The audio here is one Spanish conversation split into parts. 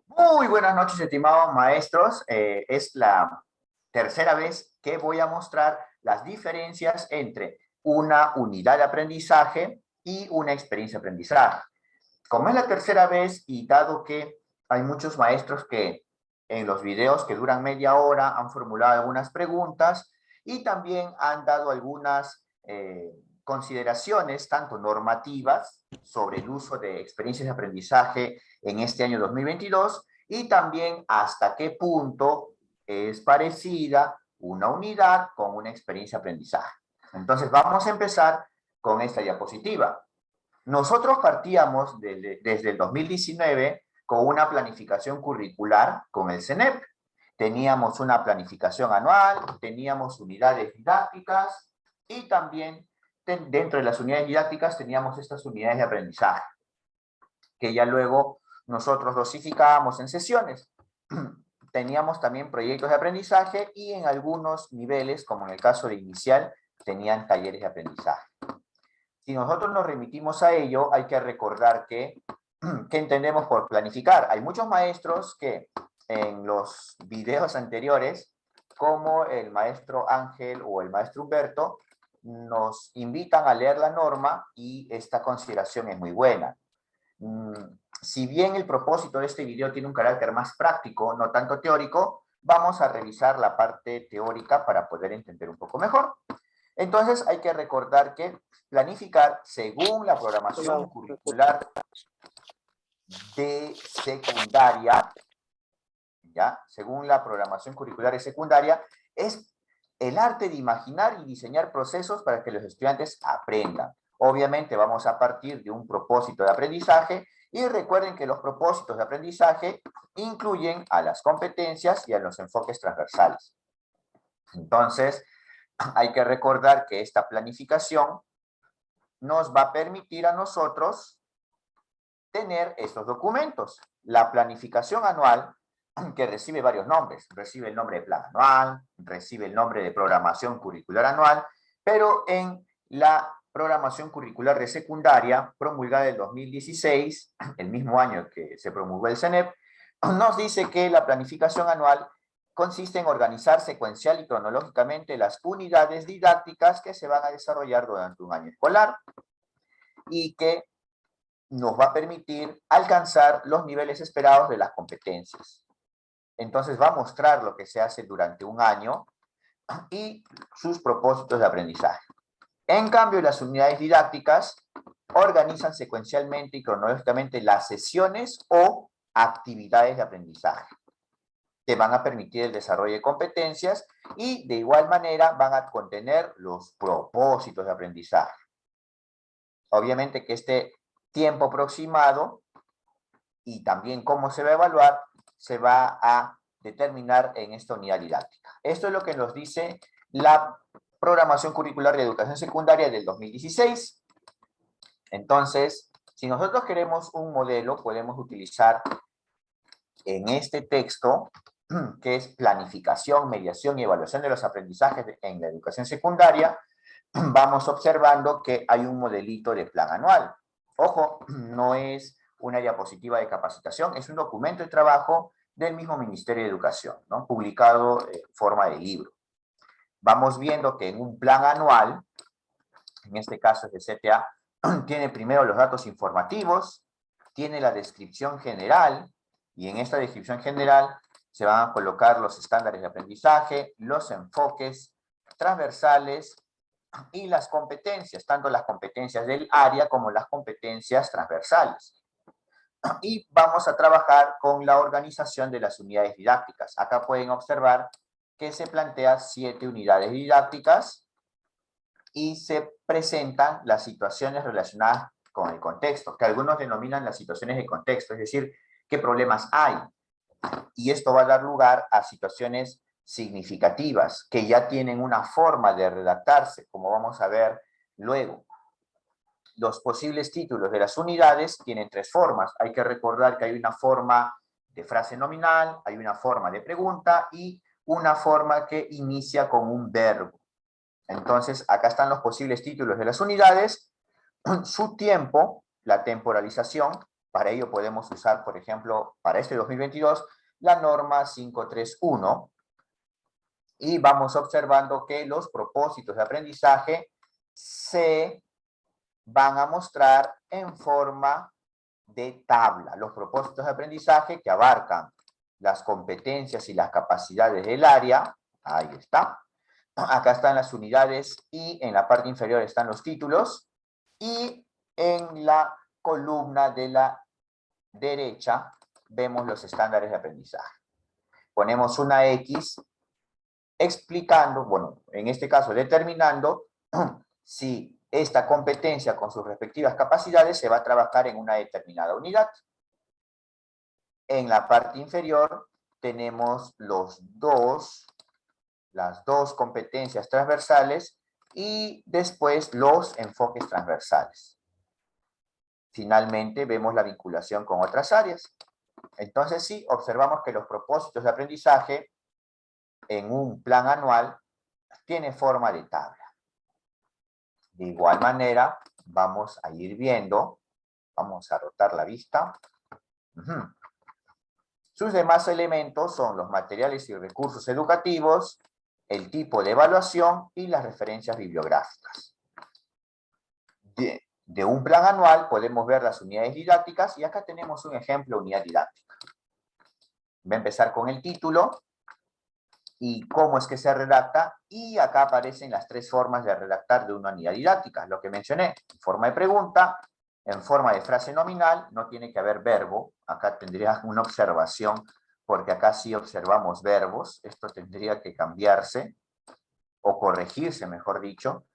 Muy buenas noches, estimados maestros. Es la tercera vez que voy a mostrar las diferencias entre una unidad de aprendizaje y una experiencia de aprendizaje. Como es la tercera vez y dado que hay muchos maestros que en los videos que duran media hora han formulado algunas preguntas y también han dado algunas consideraciones, tanto normativas, sobre el uso de experiencias de aprendizaje en este año 2022 y también hasta qué punto es parecida una unidad con una experiencia de aprendizaje. Entonces vamos a empezar con esta diapositiva. Nosotros partíamos desde el 2019 con una planificación curricular con el CENEP. Teníamos una planificación anual, teníamos unidades didácticas y también dentro de las unidades didácticas teníamos estas unidades de aprendizaje, que ya luego nosotros dosificábamos en sesiones. Teníamos también proyectos de aprendizaje y en algunos niveles, como en el caso de inicial, tenían talleres de aprendizaje. Si nosotros nos remitimos a ello, hay que recordar que, ¿qué entendemos por planificar? Hay muchos maestros que en los videos anteriores, como el maestro Ángel o el maestro Humberto, nos invitan a leer la norma y esta consideración es muy buena. Si bien el propósito de este video tiene un carácter más práctico, no tanto teórico, vamos a revisar la parte teórica para poder entender un poco mejor. Entonces hay que recordar que planificar según la programación curricular de secundaria, ¿ya? Según la programación curricular de secundaria, es el arte de imaginar y diseñar procesos para que los estudiantes aprendan. Obviamente vamos a partir de un propósito de aprendizaje y recuerden que los propósitos de aprendizaje incluyen a las competencias y a los enfoques transversales. Entonces, hay que recordar que esta planificación nos va a permitir a nosotros tener estos documentos. La planificación anual, que recibe varios nombres, recibe el nombre de plan anual, recibe el nombre de programación curricular anual, pero en la programación curricular de secundaria, promulgada en 2016, el mismo año que se promulgó el CENEP, nos dice que la planificación anual consiste en organizar secuencial y cronológicamente las unidades didácticas que se van a desarrollar durante un año escolar y que nos va a permitir alcanzar los niveles esperados de las competencias. Entonces va a mostrar lo que se hace durante un año y sus propósitos de aprendizaje. En cambio, las unidades didácticas organizan secuencialmente y cronológicamente las sesiones o actividades de aprendizaje que van a permitir el desarrollo de competencias y de igual manera van a contener los propósitos de aprendizaje. Obviamente que este tiempo aproximado y también cómo se va a evaluar se va a determinar en esta unidad didáctica. Esto es lo que nos dice la programación curricular de educación secundaria del 2016. Entonces, si nosotros queremos un modelo, podemos utilizar en este texto, que es planificación, mediación y evaluación de los aprendizajes en la educación secundaria, vamos observando que hay un modelito de plan anual. Ojo, no es una diapositiva de capacitación, es un documento de trabajo del mismo Ministerio de Educación, ¿no? Publicado en forma de libro. Vamos viendo que en un plan anual, en este caso es de CTA, tiene primero los datos informativos, tiene la descripción general, y en esta descripción general se van a colocar los estándares de aprendizaje, los enfoques transversales y las competencias, tanto las competencias del área como las competencias transversales. Y vamos a trabajar con la organización de las unidades didácticas. Acá pueden observar que se plantea 7 unidades didácticas y se presentan las situaciones relacionadas con el contexto, que algunos denominan las situaciones de contexto, es decir, qué problemas hay. Y esto va a dar lugar a situaciones significativas, que ya tienen una forma de redactarse, como vamos a ver luego. Los posibles títulos de las unidades tienen 3 formas. Hay que recordar que hay una forma de frase nominal, hay una forma de pregunta y una forma que inicia con un verbo. Entonces, acá están los posibles títulos de las unidades, su tiempo, la temporalización, Para ello podemos usar, por ejemplo, para este 2022, la norma 531, y vamos observando que los propósitos de aprendizaje se van a mostrar en forma de tabla. Los propósitos de aprendizaje que abarcan las competencias y las capacidades del área, ahí está. Acá están las unidades y en la parte inferior están los títulos, y en la columna de la derecha vemos los estándares de aprendizaje. Ponemos una X explicando, bueno, en este caso determinando si esta competencia con sus respectivas capacidades se va a trabajar en una determinada unidad. En la parte inferior tenemos las dos competencias transversales y después los enfoques transversales. Finalmente vemos la vinculación con otras áreas. Entonces sí, observamos que los propósitos de aprendizaje en un plan anual tiene forma de tabla. De igual manera, vamos a ir viendo, vamos a rotar la vista. Sus demás elementos son los materiales y recursos educativos, el tipo de evaluación y las referencias bibliográficas. De un plan anual podemos ver las unidades didácticas, y acá tenemos un ejemplo de unidad didáctica. Voy a empezar con el título y cómo es que se redacta, y acá aparecen las tres formas de redactar de una unidad didáctica, lo que mencioné: en forma de pregunta, en forma de frase nominal, no tiene que haber verbo, acá tendría una observación, porque acá sí observamos verbos, esto tendría que cambiarse, o corregirse, mejor dicho,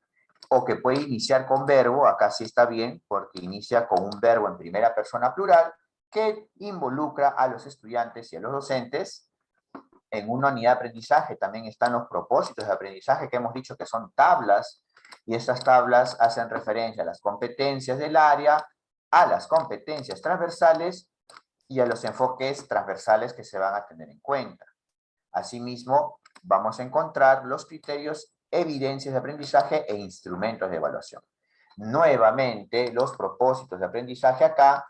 o que puede iniciar con verbo, acá sí está bien, porque inicia con un verbo en primera persona plural, que involucra a los estudiantes y a los docentes. En una unidad de aprendizaje también están los propósitos de aprendizaje, que hemos dicho que son tablas, y estas tablas hacen referencia a las competencias del área, a las competencias transversales y a los enfoques transversales que se van a tener en cuenta. Asimismo, vamos a encontrar los criterios, evidencias de aprendizaje e instrumentos de evaluación. Nuevamente, los propósitos de aprendizaje acá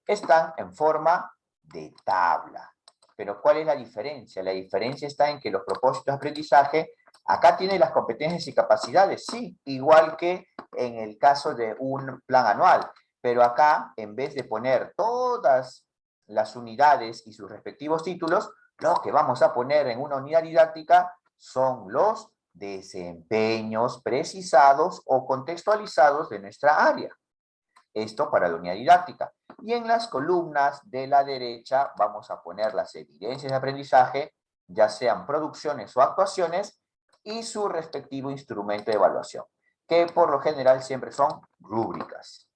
están en forma de tabla. Pero ¿cuál es la diferencia? La diferencia está en que los propósitos de aprendizaje, acá tiene las competencias y capacidades, sí, igual que en el caso de un plan anual, pero acá, en vez de poner todas las unidades y sus respectivos títulos, lo que vamos a poner en una unidad didáctica son los desempeños precisados o contextualizados de nuestra área. Esto para la unidad didáctica. Y en las columnas de la derecha vamos a poner las evidencias de aprendizaje, ya sean producciones o actuaciones, y su respectivo instrumento de evaluación, que por lo general siempre son rúbricas.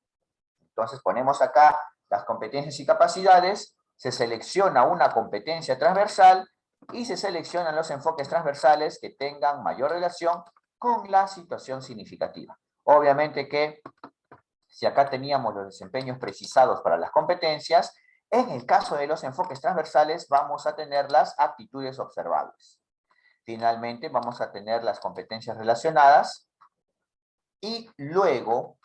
Entonces ponemos acá las competencias y capacidades, se selecciona una competencia transversal y se seleccionan los enfoques transversales que tengan mayor relación con la situación significativa. Obviamente que si acá teníamos los desempeños precisados para las competencias, en el caso de los enfoques transversales vamos a tener las aptitudes observables. Finalmente vamos a tener las competencias relacionadas, y luego,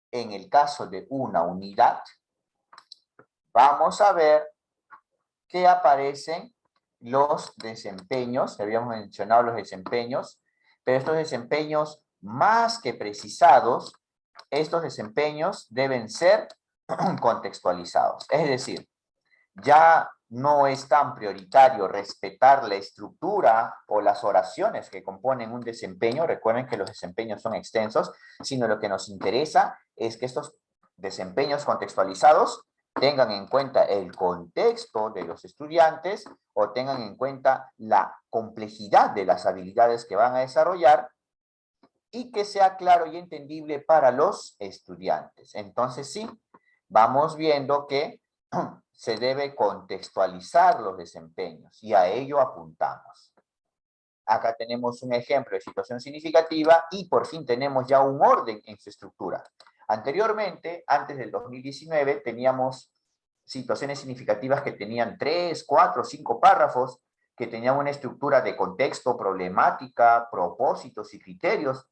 en el caso de una unidad, vamos a ver que aparecen los desempeños, habíamos mencionado los desempeños, pero estos desempeños, más que precisados, estos desempeños deben ser contextualizados. Es decir, ya no es tan prioritario respetar la estructura o las oraciones que componen un desempeño. Recuerden que los desempeños son extensos, sino lo que nos interesa es que estos desempeños contextualizados tengan en cuenta el contexto de los estudiantes o tengan en cuenta la complejidad de las habilidades que van a desarrollar, y que sea claro y entendible para los estudiantes. Entonces sí, vamos viendo que se debe contextualizar los desempeños y a ello apuntamos. Acá tenemos un ejemplo de situación significativa y por fin tenemos ya un orden en su estructura. Anteriormente, antes del 2019, teníamos situaciones significativas que tenían 3, 4, 5 párrafos, que tenían una estructura de contexto, problemática, propósitos y criterios,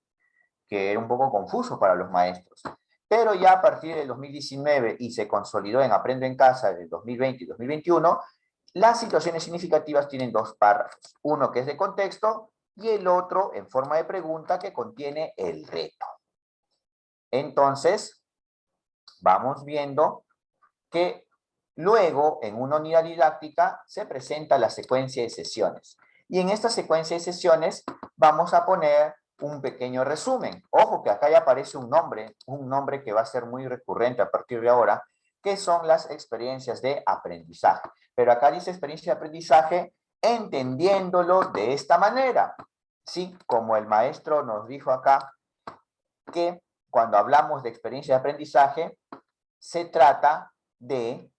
que era un poco confuso para los maestros. pero ya a partir del 2019 y se consolidó en Aprendo en Casa del 2020 y 2021, las situaciones significativas tienen dos párrafos, uno que es de contexto y el otro en forma de pregunta que contiene el reto. Entonces, vamos viendo que luego en una unidad didáctica se presenta la secuencia de sesiones. Y en esta secuencia de sesiones vamos a poner un pequeño resumen. Ojo que acá ya aparece un nombre que va a ser muy recurrente a partir de ahora, que son las experiencias de aprendizaje. Pero acá dice experiencia de aprendizaje entendiéndolo de esta manera. Sí, como el maestro nos dijo acá, que cuando hablamos de experiencia de aprendizaje, se trata de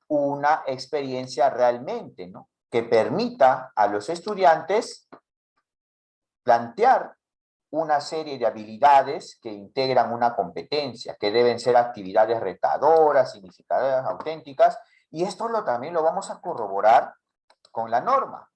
una experiencia realmente, ¿no?, que permita a los estudiantes plantear una serie de habilidades que integran una competencia, que deben ser actividades retadoras, significativas, auténticas, y esto también lo vamos a corroborar con la norma.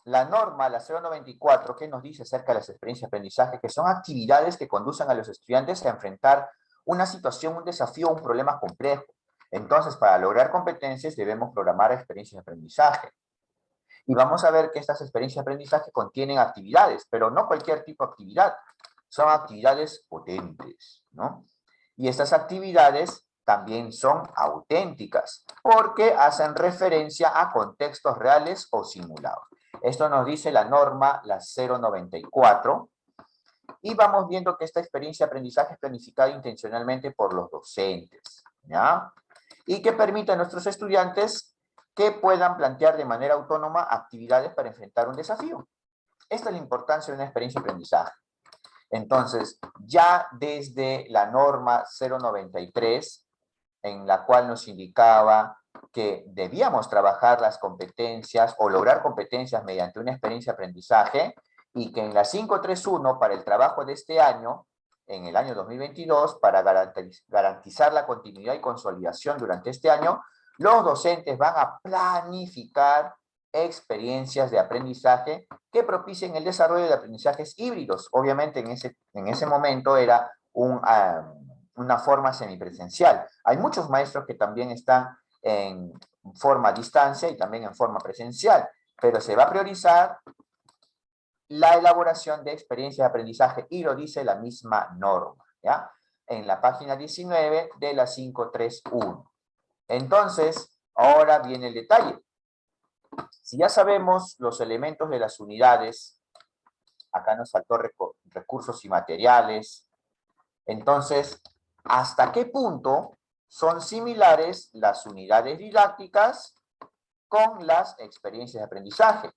La norma, la 094, que nos dice acerca de las experiencias de aprendizaje, que son actividades que conducen a los estudiantes a enfrentar una situación, un desafío, un problema complejo. Entonces, para lograr competencias debemos programar experiencias de aprendizaje. Y vamos a ver que estas experiencias de aprendizaje contienen actividades, pero no cualquier tipo de actividad. Son actividades potentes, ¿no? Y estas actividades también son auténticas, porque hacen referencia a contextos reales o simulados. Esto nos dice la norma, la 094, y vamos viendo que esta experiencia de aprendizaje es planificada intencionalmente por los docentes, ¿ya? Y que permite a nuestros estudiantes que puedan plantear de manera autónoma actividades para enfrentar un desafío. Esta es la importancia de una experiencia de aprendizaje. Entonces, ya desde la norma 093, en la cual nos indicaba que debíamos trabajar las competencias o lograr competencias mediante una experiencia de aprendizaje, y que en la 531, para el trabajo de este año, en el año 2022, para garantizar la continuidad y consolidación durante este año, los docentes van a planificar experiencias de aprendizaje que propicien el desarrollo de aprendizajes híbridos. Obviamente en ese momento era una forma semipresencial. Hay muchos maestros que también están en forma a distancia y también en forma presencial, pero se va a priorizar la elaboración de experiencias de aprendizaje, y lo dice la misma norma, ¿ya? En la página 19 de la 531. Entonces, ahora viene el detalle. Si ya sabemos los elementos de las unidades, acá nos faltó recursos y materiales, entonces, ¿hasta qué punto son similares las unidades didácticas con las experiencias de aprendizaje?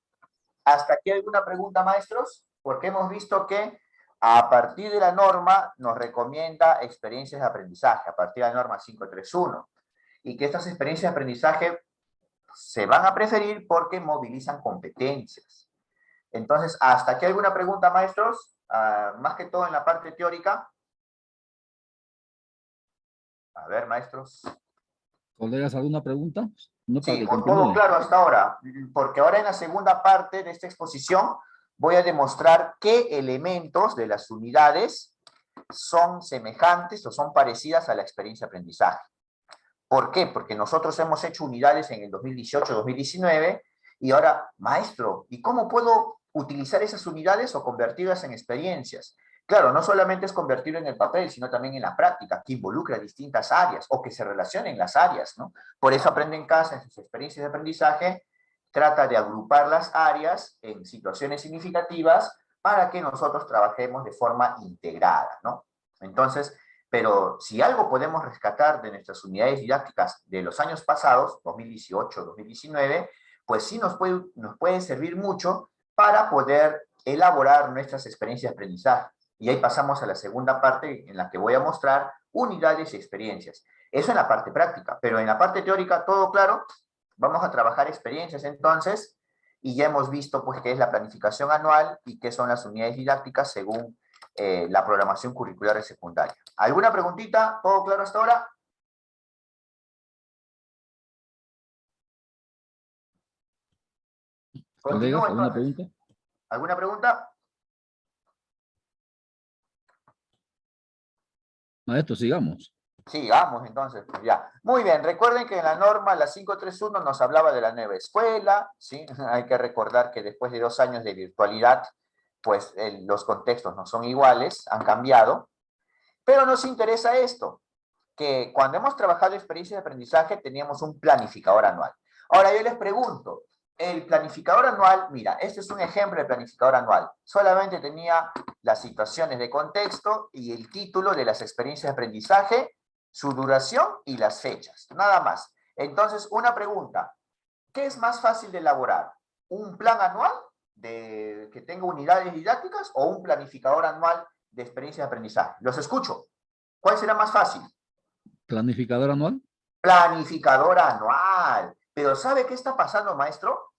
¿Hasta aquí alguna pregunta, maestros? Porque hemos visto que a partir de la norma nos recomienda experiencias de aprendizaje, a partir de la norma 531, y que estas experiencias de aprendizaje se van a preferir porque movilizan competencias. Entonces, ¿hasta aquí alguna pregunta, maestros? Más que todo en la parte teórica. A ver, maestros. ¿Colegas, alguna pregunta? No, para Sí, que con todo continúe. claro hasta ahora, porque ahora en la segunda parte de esta exposición voy a demostrar qué elementos de las unidades son semejantes o son parecidas a la experiencia de aprendizaje. ¿Por qué? Porque nosotros hemos hecho unidades en el 2018-2019 y ahora, maestro, ¿y cómo puedo utilizar esas unidades o convertirlas en experiencias? Claro, no solamente es convertirlo en el papel, sino también en la práctica, que involucra distintas áreas o que se relacionen las áreas, ¿no? Por eso Aprende en Casa, en sus experiencias de aprendizaje, trata de agrupar las áreas en situaciones significativas para que nosotros trabajemos de forma integrada, ¿no? Entonces, pero si algo podemos rescatar de nuestras unidades didácticas de los años pasados, 2018, 2019, pues sí nos puede servir mucho para poder elaborar nuestras experiencias de aprendizaje. Y ahí pasamos a la segunda parte en la que voy a mostrar unidades y experiencias. Eso en la parte práctica, pero en la parte teórica, todo claro, vamos a trabajar experiencias entonces, y ya hemos visto pues qué es la planificación anual y qué son las unidades didácticas según la programación curricular de secundaria. ¿Alguna preguntita? ¿Todo claro hasta ahora? ¿Colegas, Continúo alguna entonces. pregunta? ¿Alguna pregunta? Maestro, sigamos. Sigamos entonces, pues ya. Muy bien, recuerden que en la norma, la 531, nos hablaba de la nueva escuela, ¿sí? Hay que recordar que después de 2 años de virtualidad, pues los contextos no son iguales, han cambiado, pero nos interesa esto, que cuando hemos trabajado experiencias de aprendizaje teníamos un planificador anual. Ahora yo les pregunto, el planificador anual, mira, este es un ejemplo de planificador anual, solamente tenía las situaciones de contexto y el título de las experiencias de aprendizaje, su duración y las fechas, nada más. Entonces, una pregunta, ¿qué es más fácil de elaborar? ¿Un plan anual que tenga unidades didácticas o un planificador anual de experiencias de aprendizaje? Los escucho. ¿Cuál será más fácil? ¿Planificador anual? Planificador anual. Pero ¿sabe qué está pasando, maestro?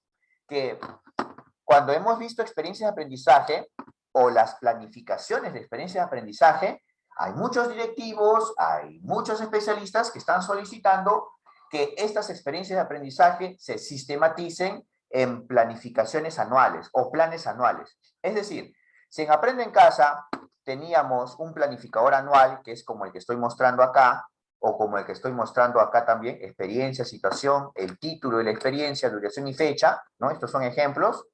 Que cuando hemos visto experiencias de aprendizaje o las planificaciones de experiencias de aprendizaje, hay muchos directivos, hay muchos especialistas que están solicitando que estas experiencias de aprendizaje se sistematicen en planificaciones anuales o planes anuales. Es decir, si en Aprende en Casa teníamos un planificador anual, que es como el que estoy mostrando acá, o como el que estoy mostrando acá también, experiencia, situación, el título de la experiencia, duración y fecha, ¿no? Estos son ejemplos.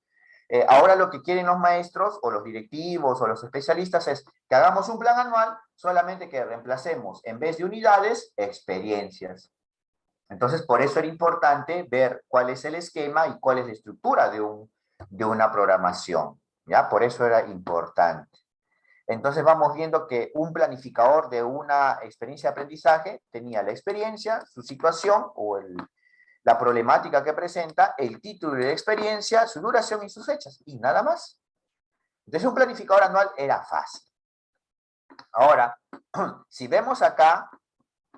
Ahora lo que quieren los maestros o los directivos o los especialistas es que hagamos un plan anual, solamente que reemplacemos en vez de unidades, experiencias. Entonces, por eso era importante ver cuál es el esquema y cuál es la estructura de una programación, ¿ya? Por eso era importante. Entonces vamos viendo que un planificador de una experiencia de aprendizaje tenía la experiencia, su situación o la problemática que presenta, el título de la experiencia, su duración y sus fechas, y nada más. Entonces un planificador anual era fácil. Ahora, si vemos acá,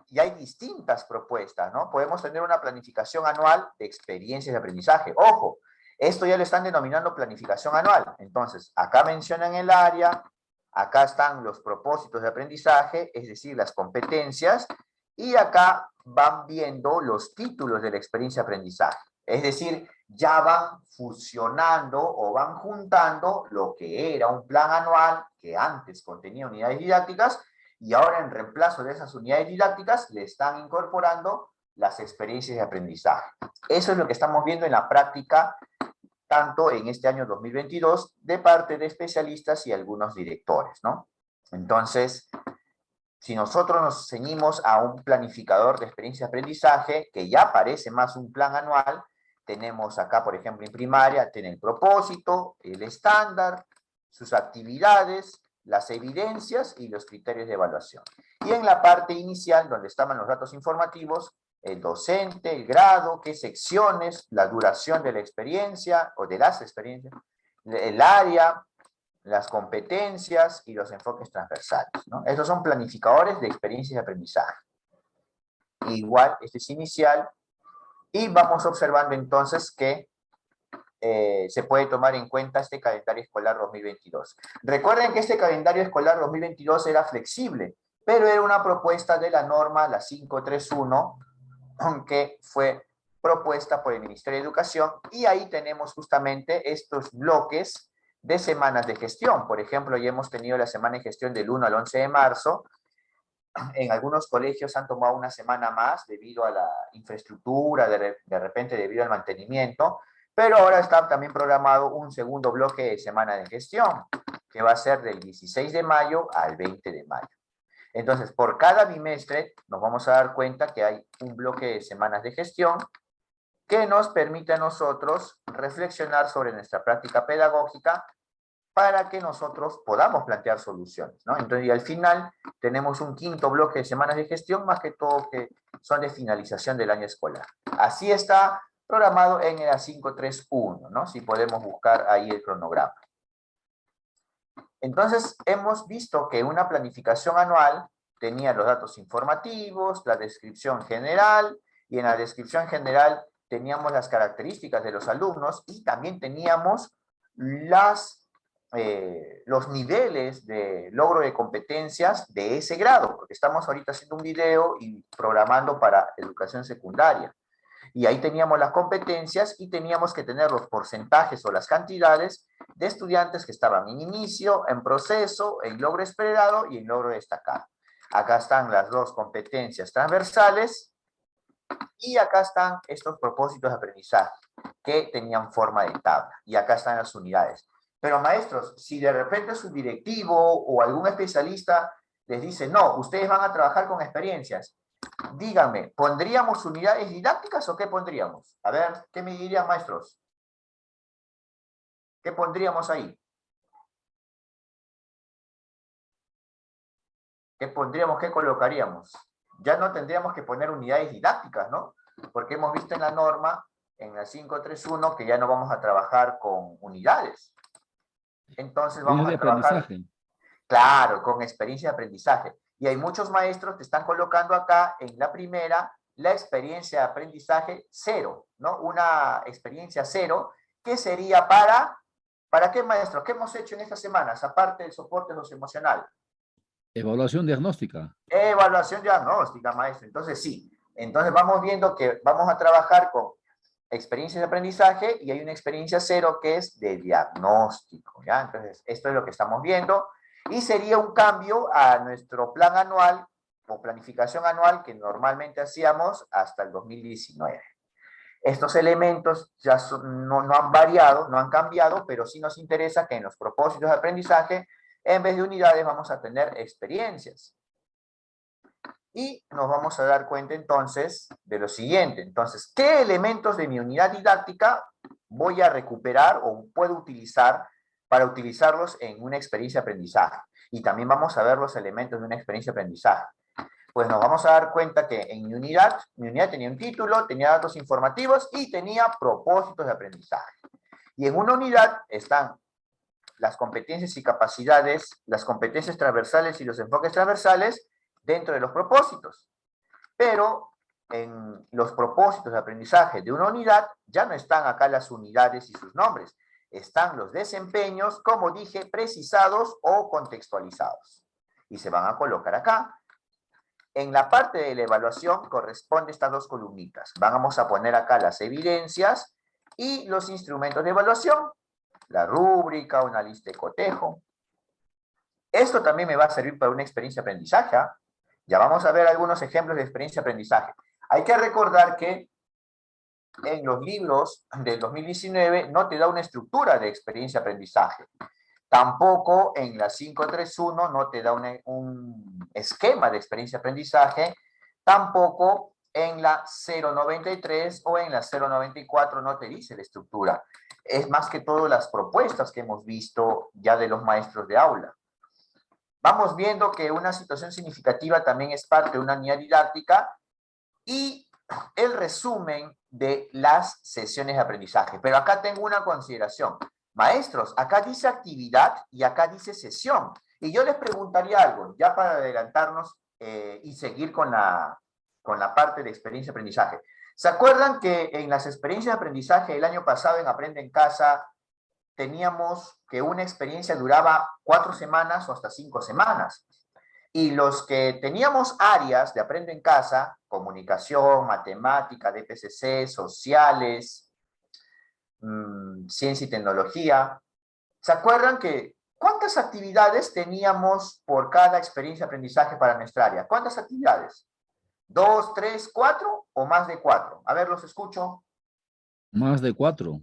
y hay distintas propuestas, ¿no? Podemos tener una planificación anual de experiencias de aprendizaje. Ojo, esto ya lo están denominando planificación anual. Entonces, acá mencionan el área, acá están los propósitos de aprendizaje, es decir, las competencias, y acá van viendo los títulos de la experiencia de aprendizaje. Es decir, ya van fusionando o van juntando lo que era un plan anual, que antes contenía unidades didácticas, y ahora en reemplazo de esas unidades didácticas le están incorporando las experiencias de aprendizaje. Eso es lo que estamos viendo en la práctica, tanto en este año 2022, de parte de especialistas y algunos directores, ¿no? Entonces, si nosotros nos ceñimos a un planificador de experiencia de aprendizaje, que ya parece más un plan anual, tenemos acá, por ejemplo, en primaria, tiene el propósito, el estándar, sus actividades, las evidencias y los criterios de evaluación. Y en la parte inicial, donde estaban los datos informativos, el docente, el grado, qué secciones, la duración de la experiencia o de las experiencias, el área, las competencias y los enfoques transversales, ¿no? Estos son planificadores de experiencias de aprendizaje. Igual, este es inicial, y vamos observando entonces que se puede tomar en cuenta este calendario escolar 2022. Recuerden que este calendario escolar 2022 era flexible, pero era una propuesta de la norma, la 531, que fue propuesta por el Ministerio de Educación, y ahí tenemos justamente estos bloques de semanas de gestión. Por ejemplo, ya hemos tenido la semana de gestión del 1 al 11 de marzo. En algunos colegios han tomado una semana más debido a la infraestructura, de repente debido al mantenimiento, pero ahora está también programado un segundo bloque de semana de gestión, que va a ser del 16 de mayo al 20 de mayo. Entonces, por cada bimestre nos vamos a dar cuenta que hay un bloque de semanas de gestión que nos permite a nosotros reflexionar sobre nuestra práctica pedagógica para que nosotros podamos plantear soluciones, ¿no? Entonces, y al final tenemos un quinto bloque de semanas de gestión, más que todo que son de finalización del año escolar. Así está programado en el A531, ¿no? Si podemos buscar ahí el cronograma. Entonces, hemos visto que una planificación anual tenía los datos informativos, la descripción general, y en la descripción general teníamos las características de los alumnos y también teníamos los niveles de logro de competencias de ese grado, porque estamos ahorita haciendo un video y programando para educación secundaria. Y ahí teníamos las competencias y teníamos que tener los porcentajes o las cantidades de estudiantes que estaban en inicio, en proceso, en logro esperado y en logro destacado. Acá están las dos competencias transversales y acá están estos propósitos de aprendizaje que tenían forma de tabla. Y acá están las unidades. Pero maestros, si de repente su directivo o algún especialista les dice, no, ustedes van a trabajar con experiencias, díganme, ¿pondríamos unidades didácticas o qué pondríamos? A ver, ¿qué me dirían, maestros? ¿Qué pondríamos ahí? ¿Qué pondríamos, qué colocaríamos? Ya no tendríamos que poner unidades didácticas, ¿no? Porque hemos visto en la norma, en la 531, que ya no vamos a trabajar con unidades. Entonces vamos De a trabajar, aprendizaje. claro, con experiencia de aprendizaje. Y hay muchos maestros que están colocando acá en la primera la experiencia de aprendizaje cero, ¿no? Una experiencia cero que sería ¿para qué, maestros? ¿Qué hemos hecho en estas semanas, aparte del soporte socioemocional? Evaluación diagnóstica. Evaluación diagnóstica, maestro. Entonces, sí. Entonces, vamos viendo que vamos a trabajar con experiencias de aprendizaje y hay una experiencia cero que es de diagnóstico, ¿ya? Entonces, esto es lo que estamos viendo. Y sería un cambio a nuestro plan anual o planificación anual que normalmente hacíamos hasta el 2019. Estos elementos ya no han variado, no han cambiado, pero sí nos interesa que en los propósitos de aprendizaje, en vez de unidades, vamos a tener experiencias. Y nos vamos a dar cuenta entonces de lo siguiente. Entonces, ¿qué elementos de mi unidad didáctica voy a recuperar o puedo utilizar para utilizarlos en una experiencia de aprendizaje? Y también vamos a ver los elementos de una experiencia de aprendizaje. Pues nos vamos a dar cuenta que en mi unidad tenía un título, tenía datos informativos y tenía propósitos de aprendizaje. Y en una unidad están las competencias y capacidades, las competencias transversales y los enfoques transversales dentro de los propósitos. Pero en los propósitos de aprendizaje de una unidad ya no están acá las unidades y sus nombres. Están los desempeños, como dije, precisados o contextualizados. Y se van a colocar acá. En la parte de la evaluación corresponde estas dos columnitas. Vamos a poner acá las evidencias y los instrumentos de evaluación. La rúbrica, una lista de cotejo. Esto también me va a servir para una experiencia de aprendizaje. Ya vamos a ver algunos ejemplos de experiencia de aprendizaje. Hay que recordar que en los libros del 2019 no te da una estructura de experiencia de aprendizaje. Tampoco en la 531 no te da un esquema de experiencia de aprendizaje. Tampoco en la 093 o en la 094 no te dice la estructura. Es más que todo las propuestas que hemos visto ya de los maestros de aula. Vamos viendo que una situación significativa también es parte de una unidad didáctica y el resumen de las sesiones de aprendizaje. Pero acá tengo una consideración. Maestros, acá dice actividad y acá dice sesión. Y yo les preguntaría algo, ya para adelantarnos y seguir con la parte de experiencia de aprendizaje. ¿Se acuerdan que en las experiencias de aprendizaje el año pasado en Aprende en Casa teníamos que una experiencia duraba 4 semanas o hasta 5 semanas? Y los que teníamos áreas de Aprende en Casa, comunicación, matemática, DPCC, sociales, ciencia y tecnología, ¿se acuerdan que cuántas actividades teníamos por cada experiencia de aprendizaje para nuestra área? ¿Cuántas actividades? ¿2, 3, 4 o más de 4? A ver, los escucho. Más de 4.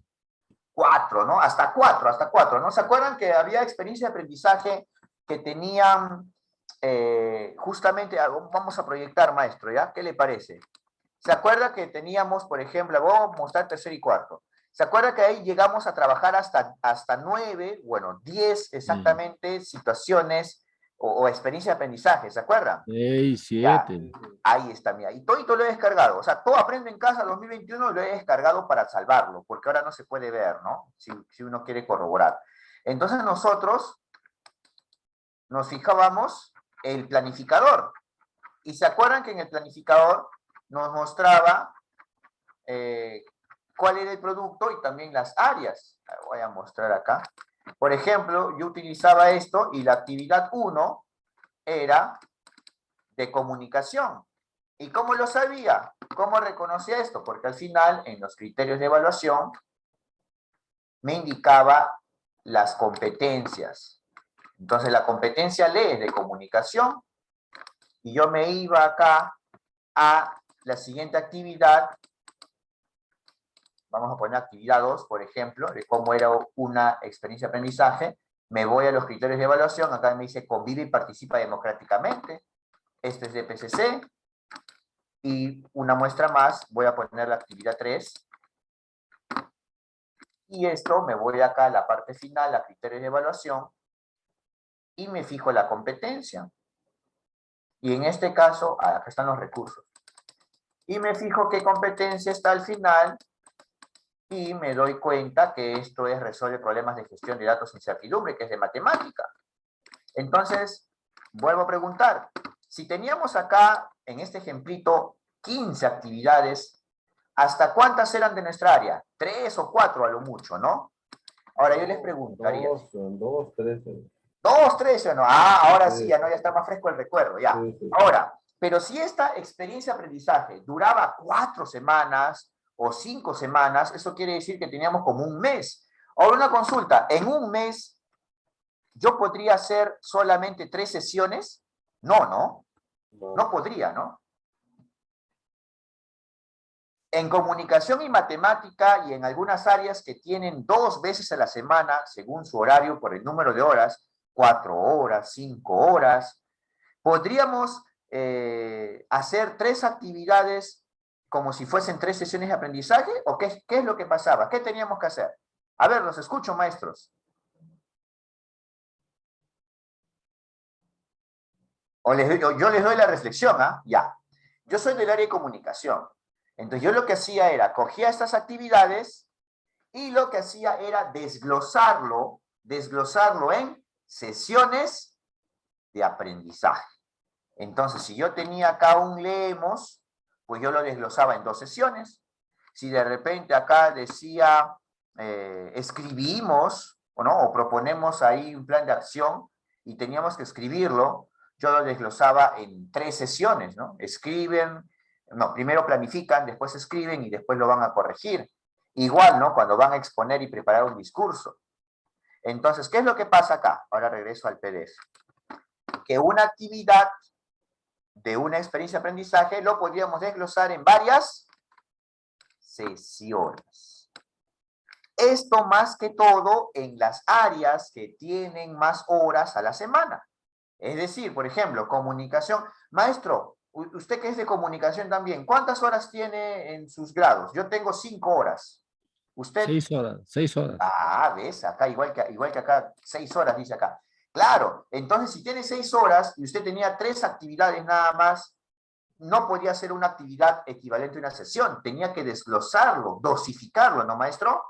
4, ¿no? Hasta 4, ¿no? ¿Se acuerdan que había experiencia de aprendizaje que tenían justamente, vamos a proyectar, maestro, ¿ya? ¿Qué le parece? ¿Se acuerda que teníamos, por ejemplo, vamos a mostrar tercero y cuarto? ¿Se acuerda que ahí llegamos a trabajar hasta 9, bueno, 10 exactamente situaciones o experiencia de aprendizaje? ¿Se acuerdan? 6, Ya, 7. ahí está, mira. Y todo lo he descargado. O sea, todo Aprende en Casa 2021 lo he descargado para salvarlo, porque ahora no se puede ver, ¿no? Si uno quiere corroborar. Entonces nosotros nos fijábamos el planificador. Y se acuerdan que en el planificador nos mostraba cuál era el producto y también las áreas. Voy a mostrar acá. Por ejemplo, yo utilizaba esto y la actividad 1 era de comunicación. ¿Y cómo lo sabía? ¿Cómo reconocía esto? Porque al final, en los criterios de evaluación, me indicaba las competencias. Entonces, la competencia L es de comunicación y yo me iba acá a la siguiente actividad. Vamos a poner actividad 2, por ejemplo, de cómo era una experiencia de aprendizaje. Me voy a los criterios de evaluación, acá me dice convive y participa democráticamente. Este es de PCC. Y una muestra más, voy a poner la actividad 3. Y esto me voy acá a la parte final, a criterios de evaluación, y me fijo la competencia. Y en este caso, acá están los recursos. Y me fijo qué competencia está al final, y me doy cuenta que esto es resolver problemas de gestión de datos sin incertidumbre, que es de matemática. Entonces, vuelvo a preguntar, si teníamos acá, en este ejemplito, 15 actividades, ¿hasta cuántas eran de nuestra área? 3 o 4 a lo mucho, ¿no? Ahora yo les preguntaría. Dos, tres. 2, 3 o no. Ah, ahora sí, ya no, ya está más fresco el recuerdo, ya. Sí. Ahora, pero si esta experiencia de aprendizaje duraba 4 semanas o 5 semanas, eso quiere decir que teníamos como un mes. Ahora una consulta, en un mes, ¿yo podría hacer solamente 3 sesiones? No podría, ¿no? En comunicación y matemática y en algunas áreas que tienen 2 veces a la semana, según su horario por el número de horas, 4 horas, 5 horas, podríamos hacer 3 actividades como si fuesen 3 sesiones de aprendizaje, ¿o qué es lo que pasaba? ¿Qué teníamos que hacer? A ver, los escucho, maestros. Yo les doy la reflexión, ¿ah? Ya. Yo soy del área de comunicación. Entonces yo lo que hacía era, cogía estas actividades y lo que hacía era desglosarlo en sesiones de aprendizaje. Entonces, si yo tenía acá un leemos, pues yo lo desglosaba en 2 sesiones. Si de repente acá decía escribimos, o proponemos ahí un plan de acción y teníamos que escribirlo, yo lo desglosaba en 3 sesiones, ¿no? Primero planifican, después escriben y después lo van a corregir. Igual, ¿no? Cuando van a exponer y preparar un discurso. Entonces, ¿qué es lo que pasa acá? Ahora regreso al PDF. Que una actividad de una experiencia de aprendizaje lo podríamos desglosar en varias sesiones. Esto más que todo en las áreas que tienen más horas a la semana. Es decir, por ejemplo, comunicación. Maestro, usted que es de comunicación también, ¿cuántas horas tiene en sus grados? Yo tengo 5 horas. ¿Usted? 6 horas, 6 horas. Ah, ves, acá igual que acá, 6 horas dice acá. Claro, entonces si tiene 6 horas y usted tenía 3 actividades nada más, no podía hacer una actividad equivalente a una sesión, tenía que desglosarlo, dosificarlo, ¿no, maestro?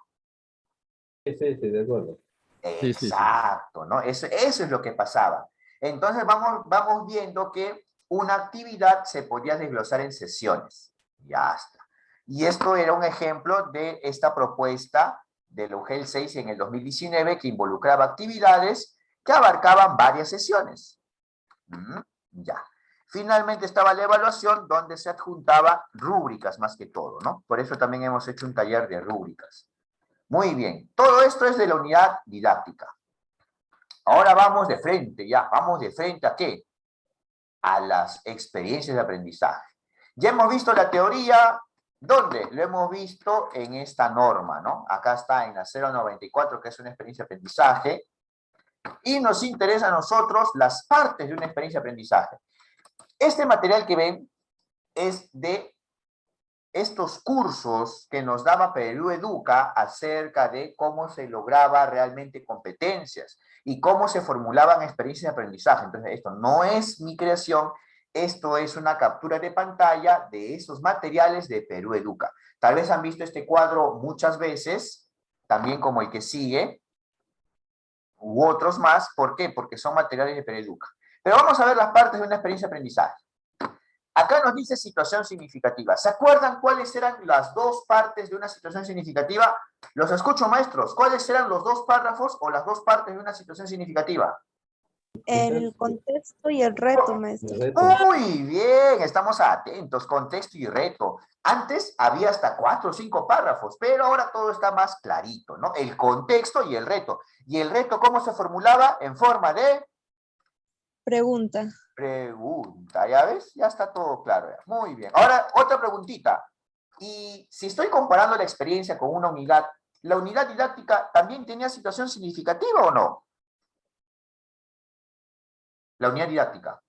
Sí, de acuerdo. Exacto, ¿no? Eso es lo que pasaba. Entonces vamos viendo que una actividad se podía desglosar en sesiones. Ya está. Y esto era un ejemplo de esta propuesta del UGEL 6 en el 2019 que involucraba actividades que abarcaban varias sesiones. Ya. Finalmente estaba la evaluación donde se adjuntaba rúbricas más que todo, ¿no? Por eso también hemos hecho un taller de rúbricas. Muy bien. Todo esto es de la unidad didáctica. Ahora vamos de frente, ya. Vamos de frente ¿a qué? A las experiencias de aprendizaje. Ya hemos visto la teoría. ¿Dónde? Lo hemos visto en esta norma, ¿no? Acá está en la 094, que es una experiencia de aprendizaje. Y nos interesa a nosotros las partes de una experiencia de aprendizaje. Este material que ven es de estos cursos que nos daba Perú Educa acerca de cómo se lograba realmente competencias y cómo se formulaban experiencias de aprendizaje. Entonces, esto no es mi creación, esto es una captura de pantalla de esos materiales de Perú Educa. Tal vez han visto este cuadro muchas veces, también como el que sigue, u otros más. ¿Por qué? Porque son materiales de Perú Educa. Pero vamos a ver las partes de una experiencia de aprendizaje. Acá nos dice situación significativa. ¿Se acuerdan cuáles eran las 2 partes de una situación significativa? Los escucho, maestros. ¿Cuáles eran los 2 párrafos o las 2 partes de una situación significativa? El contexto y el reto, maestro. Muy bien, estamos atentos. Contexto y reto. Antes había hasta 4 o 5 párrafos, pero ahora todo está más clarito, ¿no? El contexto y el reto. ¿Y el reto cómo se formulaba? En forma de... Pregunta. pregunta, ¿ya ves? Ya está todo claro. Ya. Muy bien. Ahora, otra preguntita. Y si estoy comparando la experiencia con una unidad, ¿la unidad didáctica también tenía situación significativa o no? La unidad didáctica.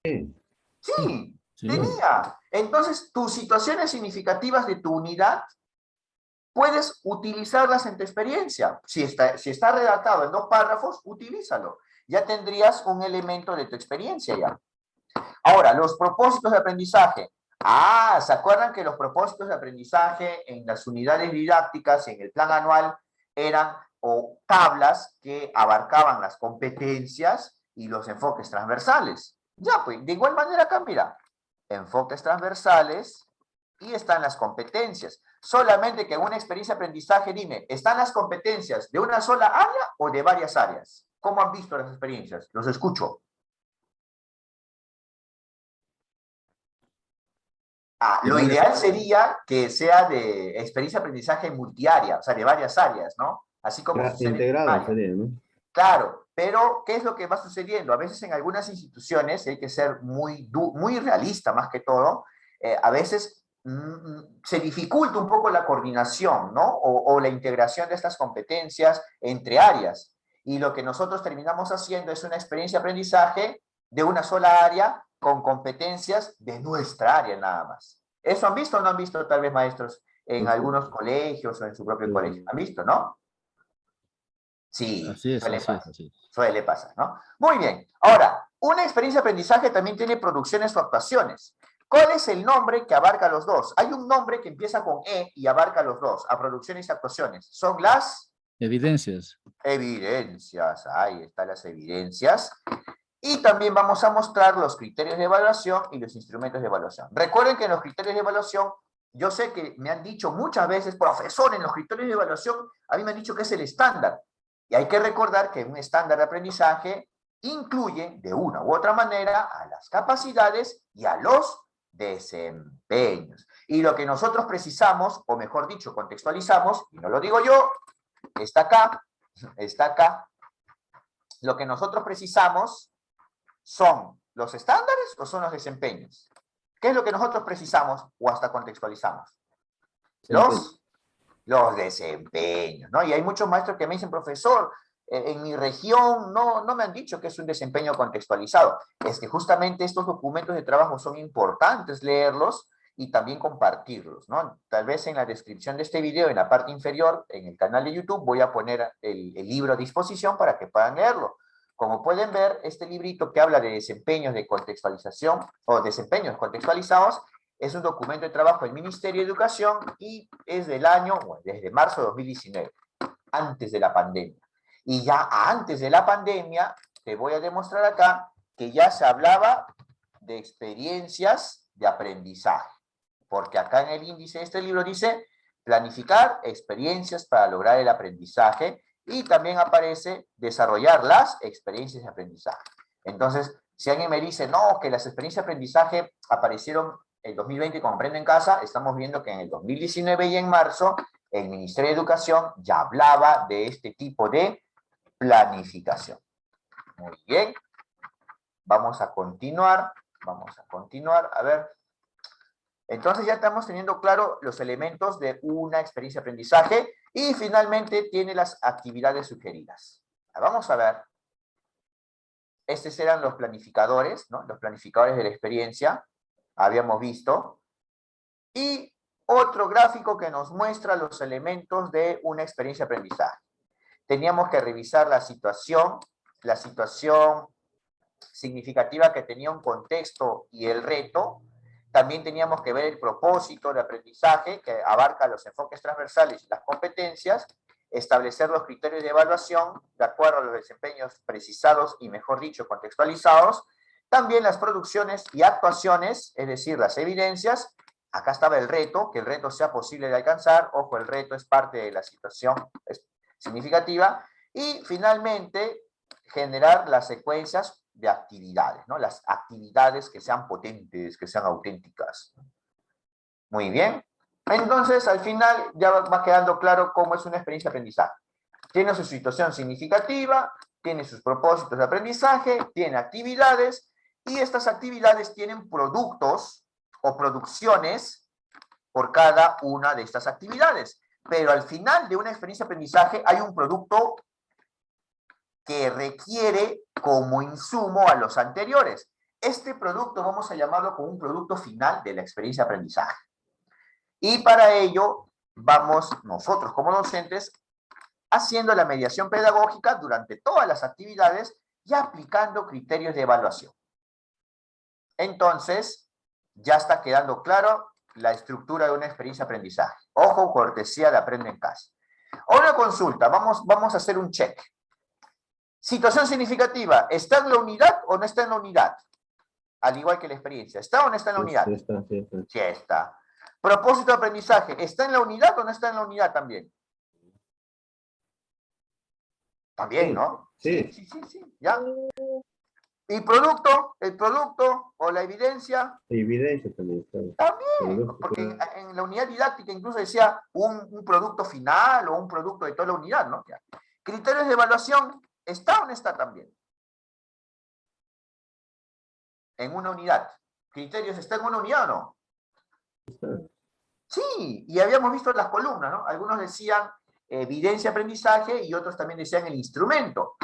Sí. Sí, Sí. tenía. Entonces, tus situaciones significativas de tu unidad, puedes utilizarlas en tu experiencia. Si está redactado en 2 párrafos, utilízalo. Ya tendrías un elemento de tu experiencia ya. Ahora, los propósitos de aprendizaje. Ah, ¿se acuerdan que los propósitos de aprendizaje en las unidades didácticas, en el plan anual, eran tablas que abarcaban las competencias y los enfoques transversales? Ya, pues, de igual manera acá, mira, enfoques transversales y están las competencias. Solamente que en una experiencia de aprendizaje, dime, ¿están las competencias de una sola área o de varias áreas? ¿Cómo han visto las experiencias? Los escucho. Lo ideal sería que sea de experiencia de aprendizaje multiárea, o sea, de varias áreas, ¿no? Así como sucede en Integrado primaria. sería, ¿no? Claro, pero ¿qué es lo que va sucediendo? A veces en algunas instituciones, hay que ser muy realista más que todo, a veces se dificulta un poco la coordinación, ¿no? O la integración de estas competencias entre áreas. Y lo que nosotros terminamos haciendo es una experiencia de aprendizaje de una sola área con competencias de nuestra área nada más. ¿Eso han visto o no han visto tal vez maestros en algunos colegios o en su propio colegio? ¿Han visto, no? Sí, Así es, así es, así es. suele pasar, ¿no? Muy bien. Ahora, una experiencia de aprendizaje también tiene producciones o actuaciones. ¿Cuál es el nombre que abarca los dos? Hay un nombre que empieza con E y abarca los dos, a producciones y actuaciones. Son las Evidencias. evidencias. Ahí están las evidencias. Y también vamos a mostrar los criterios de evaluación y los instrumentos de evaluación. Recuerden que en los criterios de evaluación, yo sé que me han dicho muchas veces, profesor, en los criterios de evaluación, a mí me han dicho que es el estándar. Y hay que recordar que un estándar de aprendizaje incluye, de una u otra manera, a las capacidades y a los desempeños. Y lo que nosotros precisamos, o mejor dicho, contextualizamos, y no lo digo yo, está acá, lo que nosotros precisamos ¿son los estándares o son los desempeños? ¿Qué es lo que nosotros precisamos o hasta contextualizamos? Los desempeños, ¿no? Y hay muchos maestros que me dicen, profesor, en mi región no me han dicho que es un desempeño contextualizado. Es que justamente estos documentos de trabajo son importantes leerlos y también compartirlos, ¿no? Tal vez en la descripción de este video, en la parte inferior, en el canal de YouTube, voy a poner el libro a disposición para que puedan leerlo. Como pueden ver, este librito que habla de desempeños de contextualización o desempeños contextualizados es un documento de trabajo del Ministerio de Educación y es del año, bueno, desde marzo de 2019, antes de la pandemia. Y ya antes de la pandemia, te voy a demostrar acá que ya se hablaba de experiencias de aprendizaje. Porque acá en el índice de este libro dice planificar experiencias para lograr el aprendizaje y también aparece desarrollar las experiencias de aprendizaje. Entonces, si alguien me dice, no, que las experiencias de aprendizaje aparecieron en 2020 como Aprende en Casa, estamos viendo que en el 2019 y en marzo, el Ministerio de Educación ya hablaba de este tipo de planificación. Muy bien. Vamos a continuar. A ver. Entonces ya estamos teniendo claro los elementos de una experiencia de aprendizaje y finalmente tiene las actividades sugeridas. Vamos a ver. Estos eran los planificadores, ¿no? Los planificadores de la experiencia, habíamos visto. Y otro gráfico que nos muestra los elementos de una experiencia de aprendizaje. Teníamos que revisar la situación significativa que tenía un contexto y el reto. También teníamos que ver el propósito de aprendizaje, que abarca los enfoques transversales y las competencias, establecer los criterios de evaluación de acuerdo a los desempeños precisados y, mejor dicho, contextualizados. También las producciones y actuaciones, es decir, las evidencias. Acá estaba el reto, que el reto sea posible de alcanzar. Ojo, el reto es parte de la situación significativa. Y finalmente, generar las secuencias de actividades, ¿no? Las actividades que sean potentes, que sean auténticas. Muy bien. Entonces, al final, ya va quedando claro cómo es una experiencia de aprendizaje. Tiene su situación significativa, tiene sus propósitos de aprendizaje, tiene actividades, y estas actividades tienen productos o producciones por cada una de estas actividades. Pero al final de una experiencia de aprendizaje hay un producto que requiere como insumo a los anteriores. Este producto vamos a llamarlo como un producto final de la experiencia de aprendizaje. Y para ello vamos nosotros como docentes haciendo la mediación pedagógica durante todas las actividades y aplicando criterios de evaluación. Entonces, ya está quedando claro la estructura de una experiencia de aprendizaje. Ojo, cortesía de Aprende en Casa. Ahora consulta, vamos a hacer un check. Situación significativa, ¿está en la unidad o no está en la unidad? Al igual que la experiencia, ¿está o no está en la unidad? Sí está, sí está. Sí está. Propósito de aprendizaje, ¿está en la unidad o no está en la unidad también? También, ¿no? Sí. Sí, ¿ya? ¿Y producto? ¿El producto o la evidencia? Evidencia también está. También, Producto, porque claro. en la unidad didáctica incluso decía un producto final o un producto de toda la unidad, ¿no? Ya. Criterios de evaluación, ¿está o no está también? En una unidad. ¿Criterios está en una unidad o no? Está. Sí, y habíamos visto las columnas, ¿no? Algunos decían evidencia aprendizaje y otros también decían el instrumento.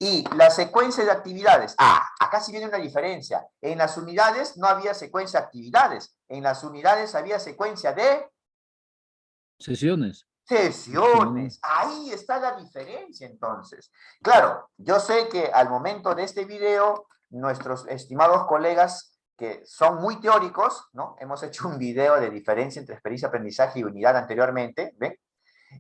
Y la secuencia de actividades. Acá sí viene una diferencia. En las unidades no había secuencia de actividades. En las unidades había secuencia de Sesiones. sesiones. Ahí está la diferencia, entonces. Claro, yo sé que al momento de este video, nuestros estimados colegas que son muy teóricos, ¿no? Hemos hecho un video de diferencia entre experiencia, aprendizaje y unidad anteriormente, ¿ven?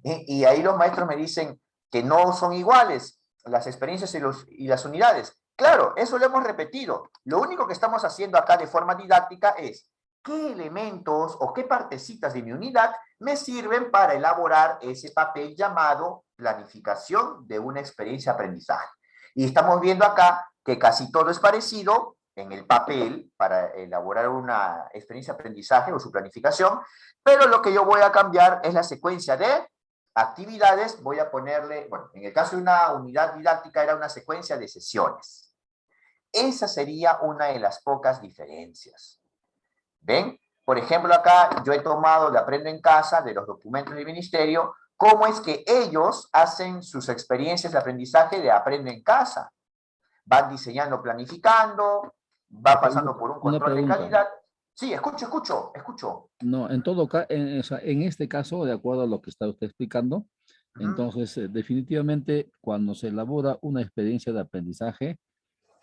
Y ahí los maestros me dicen que no son iguales las experiencias y las unidades. Claro, eso lo hemos repetido. Lo único que estamos haciendo acá de forma didáctica es qué elementos o qué partecitas de mi unidad me sirven para elaborar ese papel llamado planificación de una experiencia de aprendizaje. Y estamos viendo acá que casi todo es parecido en el papel para elaborar una experiencia de aprendizaje o su planificación, pero lo que yo voy a cambiar es la secuencia de actividades. Voy a ponerle, bueno, en el caso de una unidad didáctica era una secuencia de sesiones. Esa sería una de las pocas diferencias. ¿Ven? Por ejemplo, acá yo he tomado de Aprende en Casa, de los documentos del ministerio, cómo es que ellos hacen sus experiencias de aprendizaje de Aprende en Casa. Van diseñando, planificando, va pasando por un Una control de pregunta. calidad. Sí, escucho. No, en todo caso, o sea, en este caso, de acuerdo a lo que está usted explicando, entonces, definitivamente, cuando se elabora una experiencia de aprendizaje,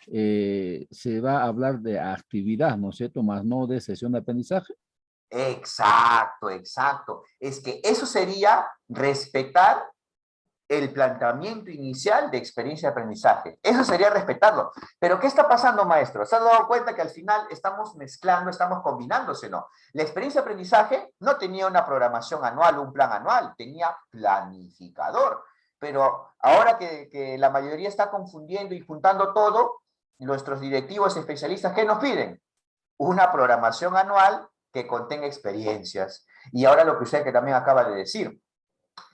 se va a hablar de actividad, ¿no es cierto? Más no de sesión de aprendizaje. Exacto. Es que eso sería respetar el planteamiento inicial de experiencia de aprendizaje. Eso sería respetarlo. Pero ¿qué está pasando, maestro? ¿Se ha dado cuenta que al final estamos mezclando, estamos combinándose, no? La experiencia de aprendizaje no tenía una programación anual, un plan anual, tenía planificador. Pero ahora que la mayoría está confundiendo y juntando todo, nuestros directivos especialistas, ¿qué nos piden? Una programación anual que contenga experiencias. Y ahora lo que usted que también acaba de decir,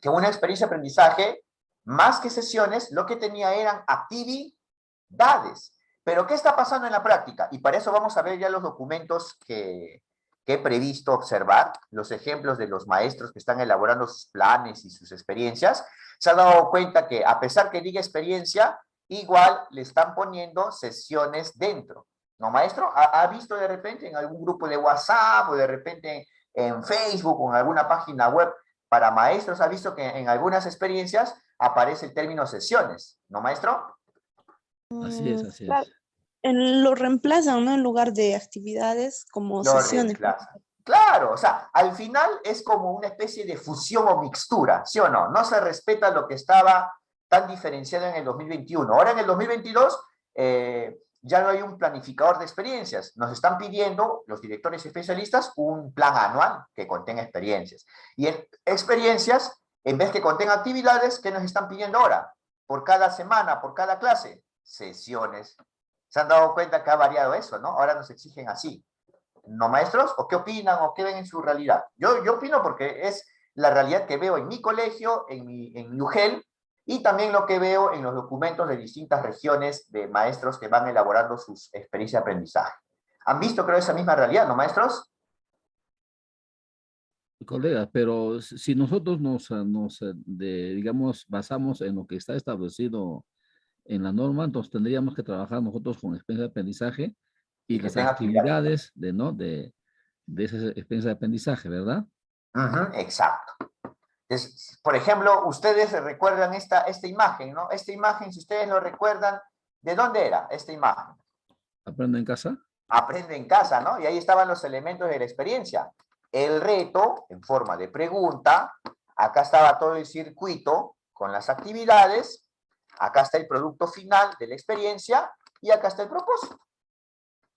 que una experiencia de aprendizaje, más que sesiones, lo que tenía eran actividades. Pero ¿qué está pasando en la práctica? Y para eso vamos a ver ya los documentos que he previsto observar, los ejemplos de los maestros que están elaborando sus planes y sus experiencias. Se ha dado cuenta que a pesar que diga experiencia, igual le están poniendo sesiones dentro. ¿No, maestro? ¿Ha visto de repente en algún grupo de WhatsApp o de repente en Facebook o en alguna página web para maestros? ¿Ha visto que en algunas experiencias aparece el término sesiones? ¿No, maestro? Así es, así Claro, es. lo reemplazan, ¿no? En lugar de actividades como Lo sesiones. reemplaza. Claro, o sea, al final es como una especie de fusión o mixtura, ¿sí o no? No se respeta lo que estaba tan diferenciado en el 2021. Ahora en el 2022 ya no hay un planificador de experiencias. Nos están pidiendo los directores especialistas un plan anual que contenga experiencias. Y en experiencias, en vez que contenga actividades, ¿qué nos están pidiendo ahora? Por cada semana, por cada clase, sesiones. ¿Se han dado cuenta que ha variado eso, no? Ahora nos exigen así. ¿No, maestros? ¿O qué opinan o qué ven en su realidad? Yo opino porque es la realidad que veo en mi colegio, en mi UGEL, y también lo que veo en los documentos de distintas regiones de maestros que van elaborando sus experiencias de aprendizaje. ¿Han visto, creo, esa misma realidad, no, maestros? Colega, pero si nosotros digamos, basamos en lo que está establecido en la norma, entonces tendríamos que trabajar nosotros con experiencia de aprendizaje Y y que las tenga actividad. actividades de esa experiencia de aprendizaje, ¿verdad? Exacto. Entonces, por ejemplo, ustedes recuerdan esta imagen, ¿no? Esta imagen, si ustedes lo recuerdan, ¿de dónde era esta imagen? ¿Aprendo en casa? Aprende en casa, ¿no? Y ahí estaban los elementos de la experiencia. El reto, en forma de pregunta, acá estaba todo el circuito con las actividades, acá está el producto final de la experiencia y acá está el propósito.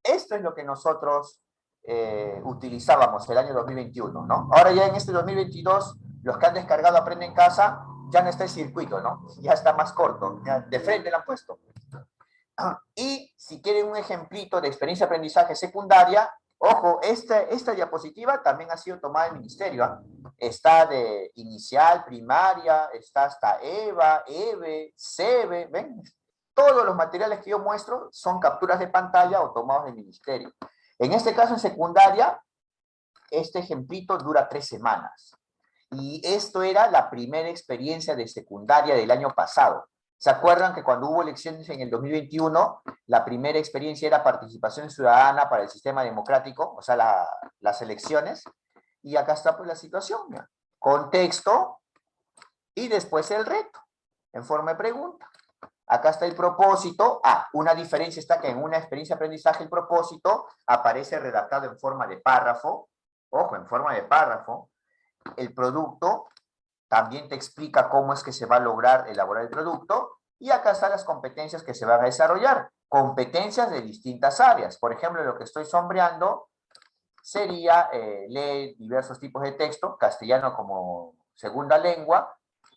Esto es lo que nosotros utilizábamos el año 2021, ¿no? Ahora ya en este 2022, los que han descargado Aprende en Casa, ya no está el circuito, ¿no? Ya está más corto, ya de frente lo han puesto. Y si quieren un ejemplito de experiencia de aprendizaje secundaria, ojo, esta diapositiva también ha sido tomada del ministerio, ¿eh? Está de inicial, primaria, está hasta EVA, EVE, SEBE, ¿ven? Todos los materiales que yo muestro son capturas de pantalla o tomados del ministerio. En este caso, en secundaria, este ejemplito dura 3 semanas. Y esto era la primera experiencia de secundaria del año pasado. ¿Se acuerdan que cuando hubo elecciones en el 2021, la primera experiencia era participación ciudadana para el sistema democrático, o sea, las elecciones? Y acá está pues la situación, ¿ya? Contexto y después el reto, en forma de pregunta. Acá está el propósito. Una diferencia está que en una experiencia de aprendizaje el propósito aparece redactado en forma de párrafo. Ojo, en forma de párrafo. El producto también te explica cómo es que se va a lograr elaborar el producto. Y acá están las competencias que se van a desarrollar. Competencias de distintas áreas. Por ejemplo, lo que estoy sombreando sería leer diversos tipos de texto, castellano como segunda lengua,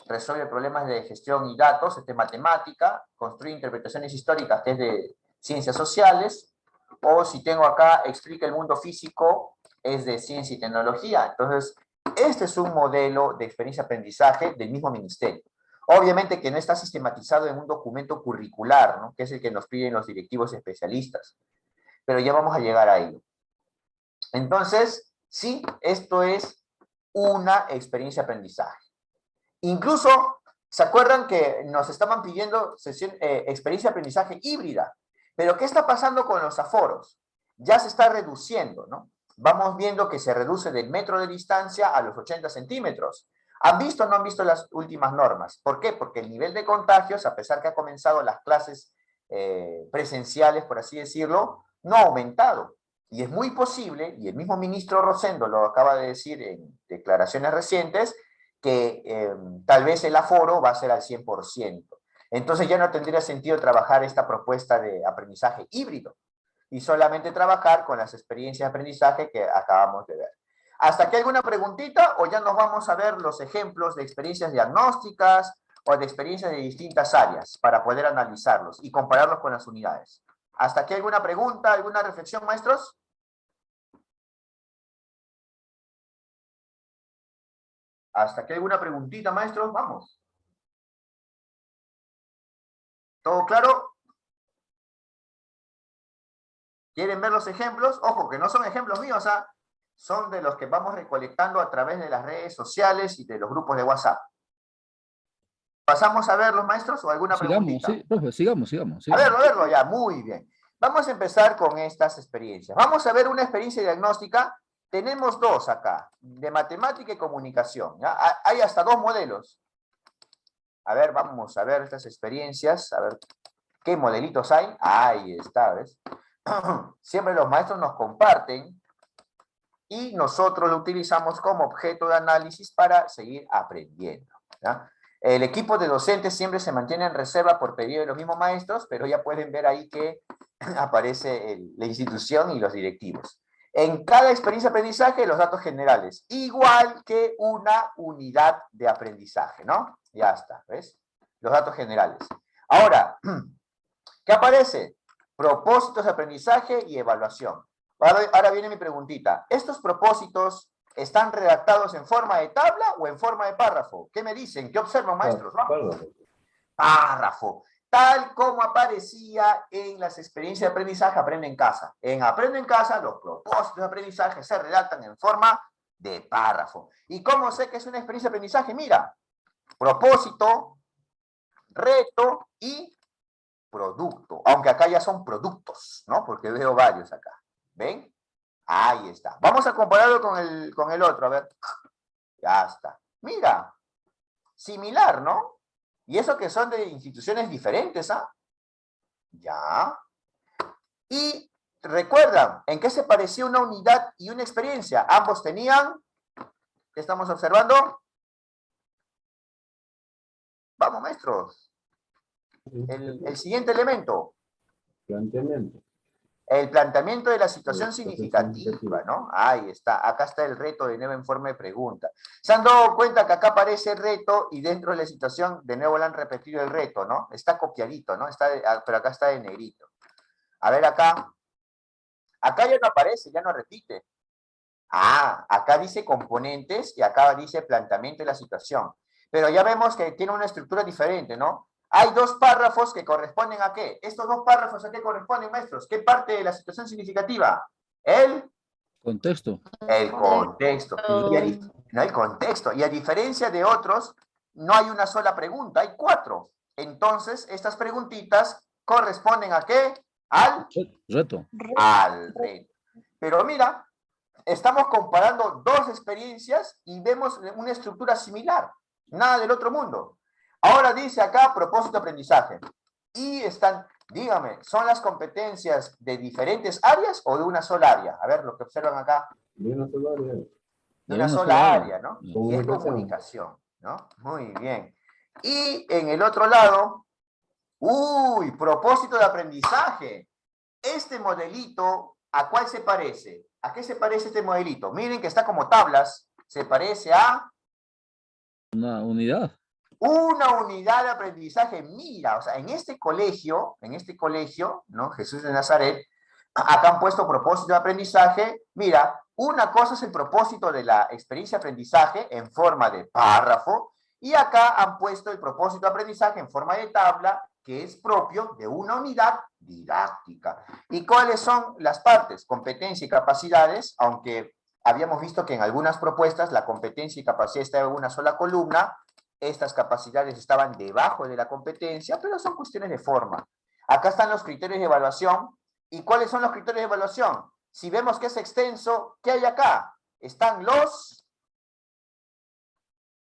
resuelve problemas de gestión y datos, este matemática, construye interpretaciones históricas, que es de ciencias sociales, o si tengo acá, explica el mundo físico, es de ciencia y tecnología. Entonces, este es un modelo de experiencia de aprendizaje del mismo ministerio. Obviamente que no está sistematizado en un documento curricular, ¿no? Que es el que nos piden los directivos especialistas, pero ya vamos a llegar a ello. Entonces, sí, esto es una experiencia de aprendizaje. Incluso, ¿se acuerdan que nos estaban pidiendo experiencia de aprendizaje híbrida? Pero ¿qué está pasando con los aforos? Ya se está reduciendo, ¿no? Vamos viendo que se reduce del metro de distancia a los 80 centímetros. ¿Han visto o no han visto las últimas normas? ¿Por qué? Porque el nivel de contagios, a pesar que ha comenzado las clases presenciales, por así decirlo, no ha aumentado. Y es muy posible, y el mismo ministro Rosendo lo acaba de decir en declaraciones recientes, que tal vez el aforo va a ser al 100%. Entonces ya no tendría sentido trabajar esta propuesta de aprendizaje híbrido y solamente trabajar con las experiencias de aprendizaje que acabamos de ver. ¿Hasta aquí alguna preguntita o ya nos vamos a ver los ejemplos de experiencias diagnósticas o de experiencias de distintas áreas para poder analizarlos y compararlos con las unidades? ¿Hasta aquí alguna pregunta, alguna reflexión, maestros? ¿Hasta aquí alguna preguntita, maestros? Vamos. ¿Todo claro? ¿Quieren ver los ejemplos? Ojo, que no son ejemplos míos, son de los que vamos recolectando a través de las redes sociales y de los grupos de WhatsApp. ¿Pasamos a verlos, maestros, o alguna preguntita? Sí, profe, sigamos. A verlo, ya, muy bien. Vamos a empezar con estas experiencias. Vamos a ver una experiencia diagnóstica. Tenemos dos acá, de matemática y comunicación. ¿Ya? Hay hasta 2 modelos. A ver, vamos a ver estas experiencias, a ver qué modelitos hay. Ahí está, ¿ves? Siempre los maestros nos comparten y nosotros lo utilizamos como objeto de análisis para seguir aprendiendo, ¿ya? El equipo de docentes siempre se mantiene en reserva por pedido de los mismos maestros, pero ya pueden ver ahí que aparece la institución y los directivos. En cada experiencia de aprendizaje, los datos generales, igual que una unidad de aprendizaje, ¿no? Ya está, ¿ves? Los datos generales. Ahora, ¿qué aparece? Propósitos de aprendizaje y evaluación. Ahora viene mi preguntita. ¿Estos propósitos están redactados en forma de tabla o en forma de párrafo? ¿Qué me dicen? ¿Qué observan, maestros? Vamos. párrafo, tal como aparecía en las experiencias de aprendizaje Aprende en Casa. En Aprende en Casa, los propósitos de aprendizaje se redactan en forma de párrafo. ¿Y cómo sé que es una experiencia de aprendizaje? Mira, propósito, reto y producto. Aunque acá ya son productos, ¿no? Porque veo varios acá. ¿Ven? Ahí está. Vamos a compararlo con el otro. A ver. Ya está. Mira. Similar, ¿no? Y eso que son de instituciones diferentes, ¿ah? Ya. Y recuerdan, ¿en qué se parecía una unidad y una experiencia? Ambos tenían, ¿qué estamos observando? Vamos, maestros. El siguiente elemento. Planteamiento. El planteamiento de la situación Situación significativa, significativa. ¿no? Ahí está. Acá está el reto de nuevo en forma de pregunta. ¿Se han dado cuenta que acá aparece el reto y dentro de la situación de nuevo le han repetido el reto, ¿no? Está copiadito, ¿no? Pero acá está de negrito. A ver acá. Acá ya no aparece, ya no repite. Ah, acá dice componentes y acá dice planteamiento de la situación. Pero ya vemos que tiene una estructura diferente, ¿no? Hay dos párrafos que corresponden ¿a qué? Estos dos párrafos ¿a qué corresponden, maestros? ¿Qué parte de la situación significativa? El Contexto. contexto. No hay contexto. Y a diferencia de otros, no hay una sola pregunta, hay 4. Entonces, estas preguntitas corresponden ¿a qué? Reto. Al reto. Pero mira, estamos comparando dos experiencias y vemos una estructura similar. Nada del otro mundo. Ahora dice acá propósito de aprendizaje. Y están, dígame, ¿son las competencias de diferentes áreas o de una sola área? A ver, lo que observan acá. De una sola área. De una sola área, ¿no? Y es Comunicación. comunicación, ¿no? Muy bien. Y en el otro lado, uy, propósito de aprendizaje. Este modelito, ¿a cuál se parece? ¿A qué se parece este modelito? Miren que está como tablas. Se parece a Una unidad. una unidad de aprendizaje. Mira, o sea, en este colegio, ¿no? Jesús de Nazaret, acá han puesto propósito de aprendizaje. Mira, una cosa es el propósito de la experiencia de aprendizaje en forma de párrafo, y acá han puesto el propósito de aprendizaje en forma de tabla, que es propio de una unidad didáctica. ¿Y cuáles son las partes? Competencia y capacidades, aunque habíamos visto que en algunas propuestas la competencia y capacidad estaba en una sola columna. Estas capacidades estaban debajo de la competencia, pero son cuestiones de forma. Acá están los criterios de evaluación. ¿Y cuáles son los criterios de evaluación? Si vemos que es extenso, ¿qué hay acá? Están los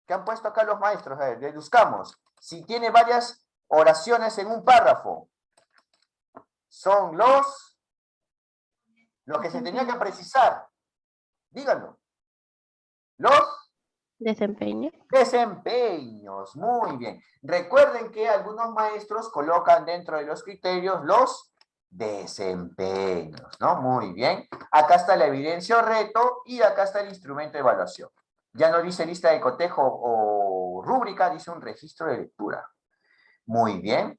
que han puesto acá los maestros. A ver, deduzcamos. Si tiene varias oraciones en un párrafo, son lo que se tenía que precisar. Díganlo. Los Desempeño. desempeños. Muy bien. Recuerden que algunos maestros colocan dentro de los criterios los desempeños, ¿no? Muy bien. Acá está la evidencia o reto y acá está el instrumento de evaluación. Ya no dice lista de cotejo o rúbrica, dice un registro de lectura. Muy bien.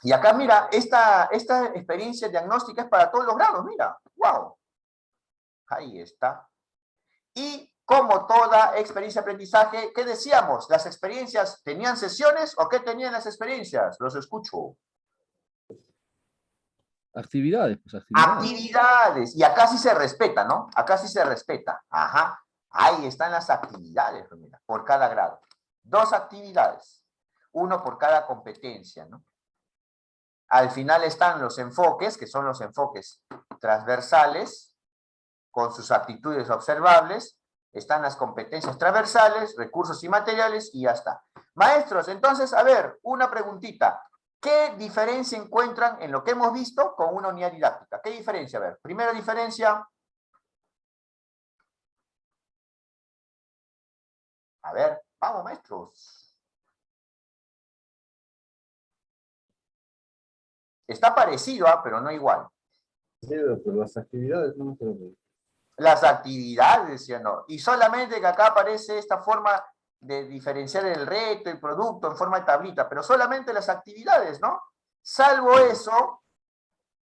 Y acá, mira, esta experiencia diagnóstica es para todos los grados, mira. ¡Wow! Ahí está. Y como toda experiencia de aprendizaje, ¿qué decíamos? ¿Las experiencias tenían sesiones o qué tenían las experiencias? Los escucho. Actividades, pues actividades. Actividades. Y acá sí se respeta, ¿no? Acá sí se respeta. Ajá. Ahí están las actividades, mira, por cada grado. 2 actividades. 1 por cada competencia, ¿no? Al final están los enfoques, que son los enfoques transversales, con sus actitudes observables. Están las competencias transversales, recursos y materiales, y ya está. Maestros, entonces, a ver, una preguntita. ¿Qué diferencia encuentran en lo que hemos visto con una unidad didáctica? ¿Qué diferencia? A ver, primera diferencia. A ver, vamos, maestros. Está parecido, pero no igual. Sí, pero las actividades no me quedan. Las actividades, ¿sí o no? Y solamente que acá aparece esta forma de diferenciar el reto, el producto en forma de tablita, pero solamente las actividades, ¿no? Salvo eso,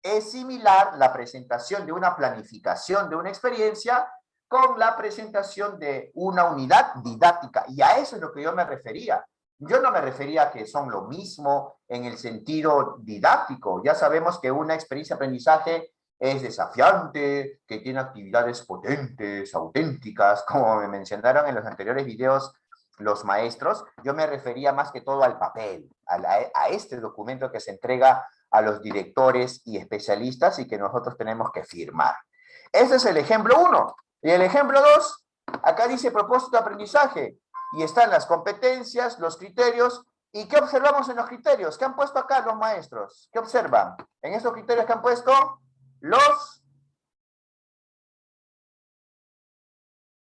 es similar la presentación de una planificación de una experiencia con la presentación de una unidad didáctica. Y a eso es lo que yo me refería. Yo no me refería a que son lo mismo en el sentido didáctico. Ya sabemos que una experiencia de aprendizaje es desafiante, que tiene actividades potentes, auténticas, como me mencionaron en los anteriores videos los maestros. Yo me refería más que todo al papel, a este documento que se entrega a los directores y especialistas y que nosotros tenemos que firmar. Ese es el ejemplo 1. Y el ejemplo 2, acá dice propósito de aprendizaje. Y están las competencias, los criterios. ¿Y qué observamos en los criterios? ¿Qué han puesto acá los maestros? ¿Qué observan? En estos criterios que han puesto los...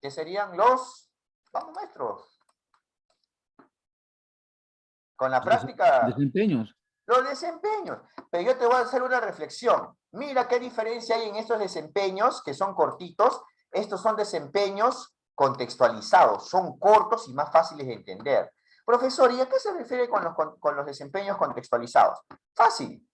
¿Qué serían los... Vamos, maestros. Con la práctica... Desempeños. Los desempeños. Pero yo te voy a hacer una reflexión. Mira qué diferencia hay en estos desempeños, que son cortitos. Estos son desempeños contextualizados, son cortos y más fáciles de entender. Profesor, ¿y a qué se refiere con los desempeños contextualizados? Fácil.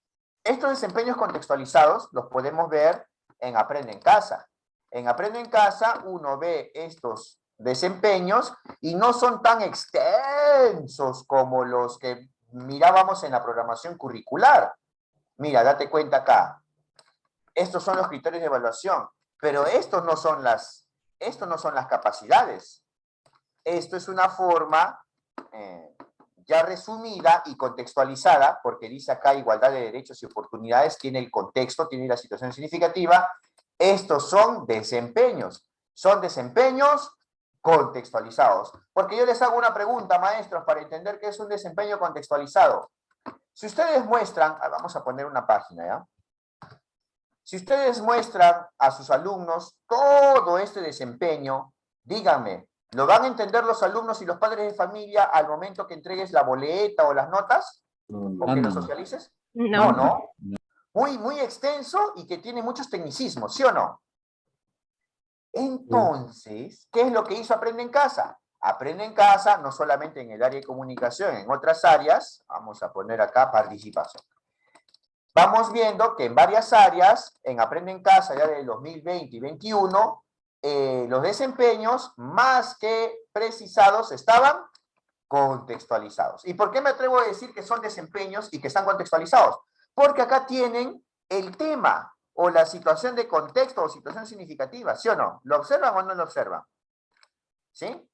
Estos desempeños contextualizados los podemos ver en Aprende en Casa. En Aprende en Casa uno ve estos desempeños y no son tan extensos como los que mirábamos en la programación curricular. Mira, date cuenta acá. Estos son los criterios de evaluación, pero estos no son las capacidades. Esto es una forma ya resumida y contextualizada, porque dice acá igualdad de derechos y oportunidades, tiene el contexto, tiene la situación significativa. Estos son desempeños contextualizados. Porque yo les hago una pregunta, maestros, para entender qué es un desempeño contextualizado. Si ustedes muestran, vamos a poner una página, ¿ya? Si ustedes muestran a sus alumnos todo este desempeño, díganme, ¿lo van a entender los alumnos y los padres de familia al momento que entregues la boleta o las notas? ¿O que lo socialices? No. Muy extenso y que tiene muchos tecnicismos, ¿sí o no? Entonces, ¿qué es lo que hizo Aprende en Casa? Aprende en Casa, no solamente en el área de comunicación, en otras áreas, vamos a poner acá participación. Vamos viendo que en varias áreas, en Aprende en Casa ya del 2020 y 2021, los desempeños, más que precisados, estaban contextualizados. ¿Y por qué me atrevo a decir que son desempeños y que están contextualizados? Porque acá tienen el tema o la situación de contexto o situación significativa, ¿sí o no? ¿Lo observan o no lo observan? ¿Sí?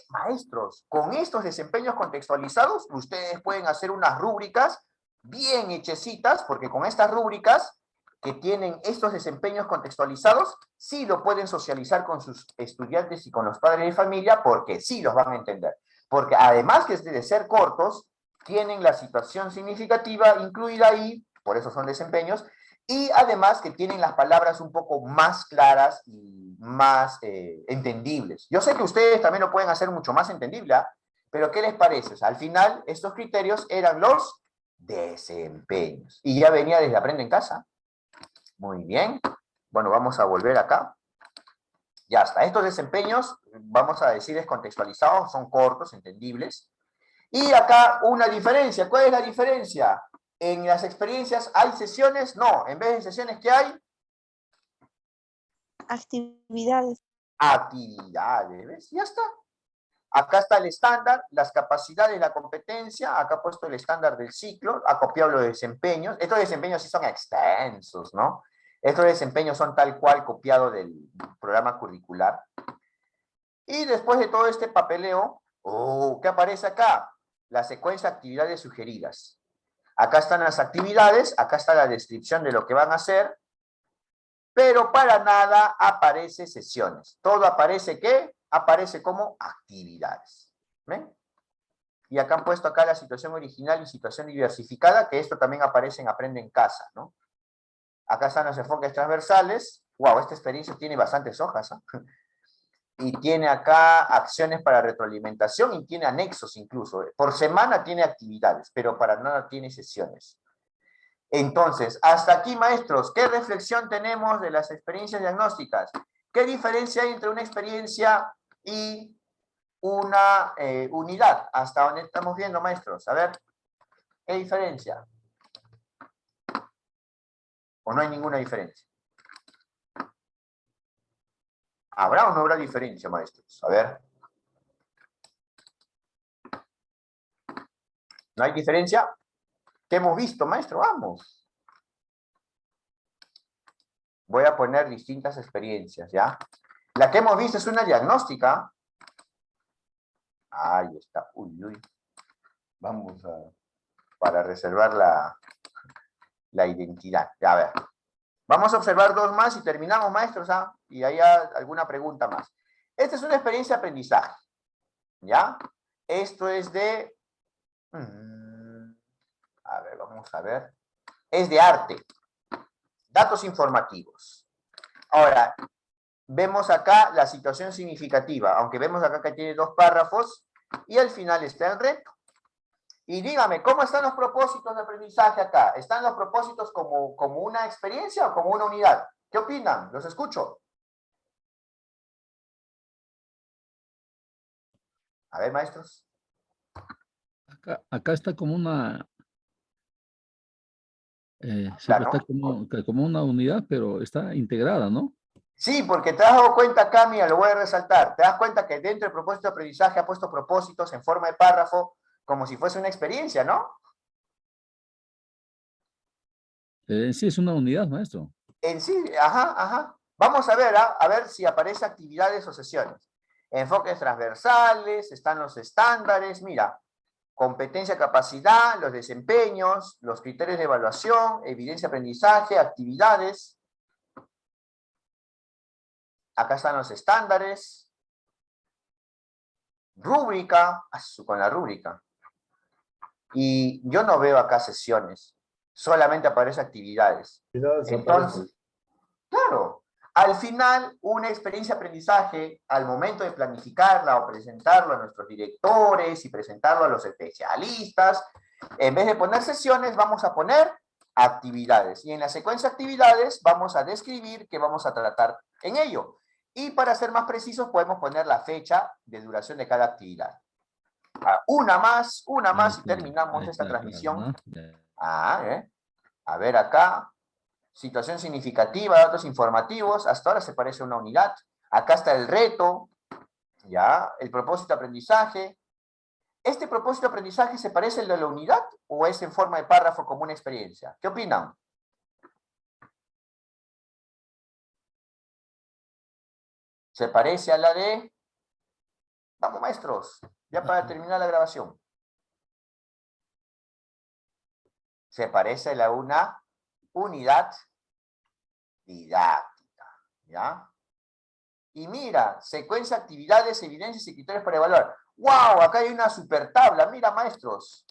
Maestros, con estos desempeños contextualizados, ustedes pueden hacer unas rúbricas bien hechecitas, porque con estas rúbricas que tienen estos desempeños contextualizados, sí lo pueden socializar con sus estudiantes y con los padres de familia, porque sí los van a entender. Porque además que de ser cortos, tienen la situación significativa incluida ahí, por eso son desempeños, y además que tienen las palabras un poco más claras y más entendibles. Yo sé que ustedes también lo pueden hacer mucho más entendible, ¿eh? Pero ¿qué les parece? O sea, al final, estos criterios eran los desempeños. Y ya venía desde Aprende en Casa. Muy bien. Bueno, vamos a volver acá. Ya está. Estos desempeños, vamos a decir, es contextualizados, son cortos, entendibles. Y acá una diferencia. ¿Cuál es la diferencia? En las experiencias hay sesiones, no. En vez de sesiones, ¿qué hay? Actividades. Actividades, ¿ves? Ya está. Acá está el estándar, las capacidades, la competencia. Acá ha puesto el estándar del ciclo. Ha copiado los desempeños. Estos desempeños sí son extensos, ¿no? Estos desempeños son tal cual copiado del programa curricular. Y después de todo este papeleo, ¿qué aparece acá? La secuencia de actividades sugeridas. Acá están las actividades, acá está la descripción de lo que van a hacer, pero para nada aparece sesiones. Todo aparece, ¿qué? Aparece como actividades. ¿Ven? Y acá han puesto acá la situación original y situación diversificada, que esto también aparece en Aprende en Casa, ¿no? Acá están los enfoques transversales. Wow, esta experiencia tiene bastantes hojas, ¿eh? Y tiene acá acciones para retroalimentación y tiene anexos incluso. Por semana tiene actividades, pero para nada tiene sesiones. Entonces, hasta aquí, maestros, ¿qué reflexión tenemos de las experiencias diagnósticas? ¿Qué diferencia hay entre una experiencia y una unidad? Hasta donde estamos viendo, maestros. A ver, ¿qué diferencia? ¿O no hay ninguna diferencia? ¿Habrá o no habrá diferencia, maestros? A ver. ¿No hay diferencia? ¿Qué hemos visto, maestro? Vamos. Voy a poner distintas experiencias, ¿ya? La que hemos visto es una diagnóstica. Ahí está. Uy, uy. Vamos a... para reservar la identidad. Ya, a ver. Vamos a observar dos más y terminamos, maestros, ¿ah? Y ahí alguna pregunta más. Esta es una experiencia de aprendizaje, ¿ya? Esto es de... a ver, vamos a ver. Es de arte. Datos informativos. Ahora, vemos acá la situación significativa, aunque vemos acá que tiene dos párrafos, y al final está el reto. Y dígame, ¿cómo están los propósitos de aprendizaje acá? ¿Están los propósitos como una experiencia o como una unidad? ¿Qué opinan? Los escucho. A ver, maestros. Acá está como una... Claro, siempre está como una unidad, pero está integrada, ¿no? sí, porque te has dado cuenta acá, mira, lo voy a resaltar. Te das cuenta que dentro del propósito de aprendizaje ha puesto propósitos en forma de párrafo, como si fuese una experiencia, ¿no? Sí, es una unidad, maestro. En sí, ajá, ajá. Vamos a ver, a ver si aparece actividades o sesiones. Enfoques transversales, están los estándares, mira, competencia, capacidad, los desempeños, los criterios de evaluación, evidencia, aprendizaje, actividades. Acá están los estándares. Rúbrica, con la rúbrica. Y yo no veo acá sesiones, solamente aparece actividades. Entonces, claro, al final, una experiencia de aprendizaje, al momento de planificarla o presentarlo a nuestros directores y presentarlo a los especialistas, en vez de poner sesiones, vamos a poner actividades. Y en la secuencia de actividades vamos a describir qué vamos a tratar en ello. Y para ser más precisos, podemos poner la fecha de duración de cada actividad. Una más y terminamos esta transmisión. Claro, a ver acá. Situación significativa, datos informativos, hasta ahora se parece a una unidad. Acá está el reto, ¿ya? El propósito de aprendizaje. ¿Este propósito de aprendizaje se parece al de la unidad o es en forma de párrafo como una experiencia? ¿Qué opinan? ¿Se parece a la de...? Vamos, maestros, ya para terminar la grabación. Se parece a la una unidad didáctica, ¿ya? Y mira, secuencia, actividades, evidencias y criterios para evaluar. ¡Wow! Acá hay una super tabla. Mira, maestros.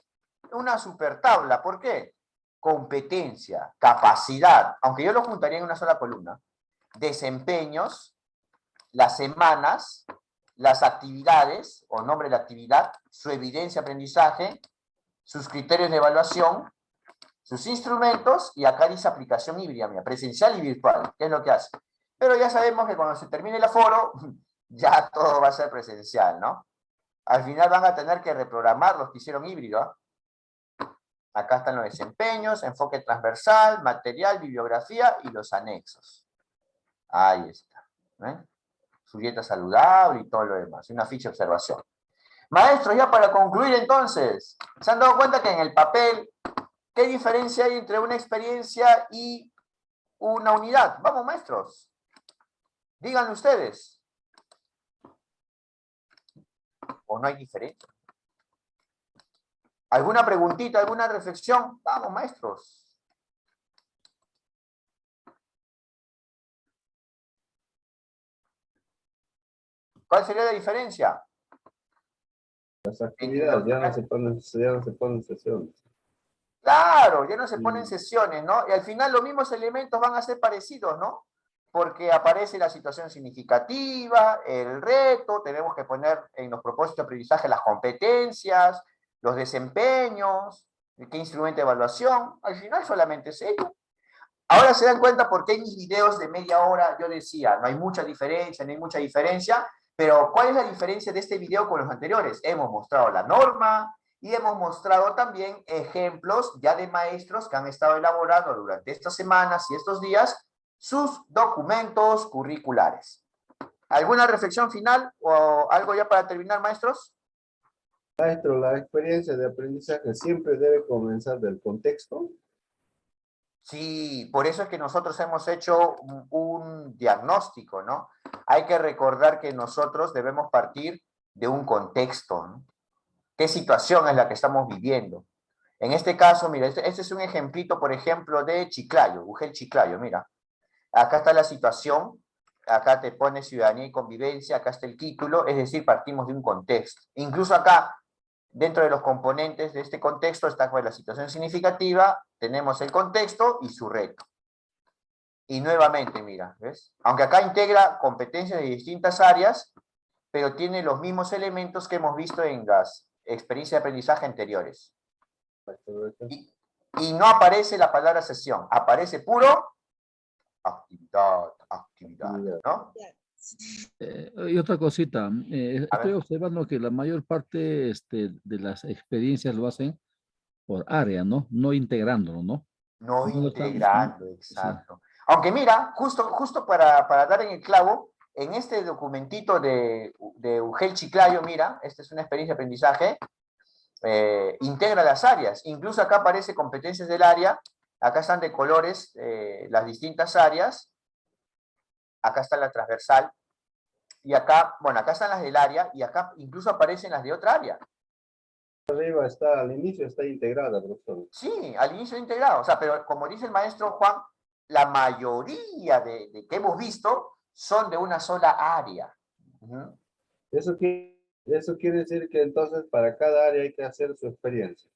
Una super tabla. ¿Por qué? Competencia, capacidad, aunque yo lo juntaría en una sola columna. Desempeños, las semanas, las actividades, o nombre de la actividad, su evidencia, aprendizaje, sus criterios de evaluación, sus instrumentos, y acá dice aplicación híbrida, mira, presencial y virtual. ¿Qué es lo que hace? Pero ya sabemos que cuando se termine el aforo, ya todo va a ser presencial, ¿no? Al final van a tener que reprogramar los que hicieron híbrido, ¿eh? Acá están los desempeños, enfoque transversal, material, bibliografía y los anexos. Ahí está. Su dieta saludable y todo lo demás. Una ficha de observación. Maestros, ya para concluir entonces, ¿se han dado cuenta que en el papel, qué diferencia hay entre una experiencia y una unidad? Vamos, maestros. Díganme ustedes. ¿O no hay diferencia? ¿Alguna preguntita, alguna reflexión? Vamos, maestros. ¿Cuál sería la diferencia? Las actividades ya no se ponen sesiones. Claro, ya no se ponen sesiones, ¿no? Y al final los mismos elementos van a ser parecidos, ¿no? Porque aparece la situación significativa, el reto, tenemos que poner en los propósitos de aprendizaje las competencias, los desempeños, qué instrumento de evaluación. Al final solamente es ello. Ahora se dan cuenta por qué en mis videos de media hora yo decía, no hay mucha diferencia, pero ¿cuál es la diferencia de este video con los anteriores? Hemos mostrado la norma y hemos mostrado también ejemplos ya de maestros que han estado elaborando durante estas semanas y estos días sus documentos curriculares. ¿Alguna reflexión final o algo ya para terminar, maestros? Maestro, la experiencia de aprendizaje siempre debe comenzar del contexto. Sí, por eso es que nosotros hemos hecho un diagnóstico, ¿no? Hay que recordar que nosotros debemos partir de un contexto, ¿no? ¿Qué situación es la que estamos viviendo? En este caso, mira, este es un ejemplito, por ejemplo, de Chiclayo, UGEL Chiclayo, mira. Acá está la situación, acá te pone ciudadanía y convivencia, acá está el título, es decir, partimos de un contexto. Incluso acá, dentro de los componentes de este contexto, está pues, la situación significativa, tenemos el contexto y su reto. Y nuevamente, mira, ¿ves? Aunque acá integra competencias de distintas áreas, pero tiene los mismos elementos que hemos visto en las experiencias de aprendizaje anteriores. Y no aparece la palabra sesión, aparece puro actividad, ¿no? Y otra cosita, A estoy ver. observando que la mayor parte de las experiencias lo hacen por área, ¿no? No integrándolo, ¿no? No No lo están, integrando, sí. exacto. Aunque mira, justo para dar en el clavo, en este documentito de UGEL Chiclayo, mira, esta es una experiencia de aprendizaje, integra las áreas. Incluso acá aparece competencias del área, acá están de colores las distintas áreas, acá está la transversal, y acá, bueno, acá están las del área, y acá incluso aparecen las de otra área. Arriba está, al inicio está integrada, profesor. Sí, al inicio integrado, o sea, pero como dice el maestro Juan, la mayoría de que hemos visto son de una sola área. Uh-huh. Eso quiere decir que entonces para cada área hay que hacer su experiencia.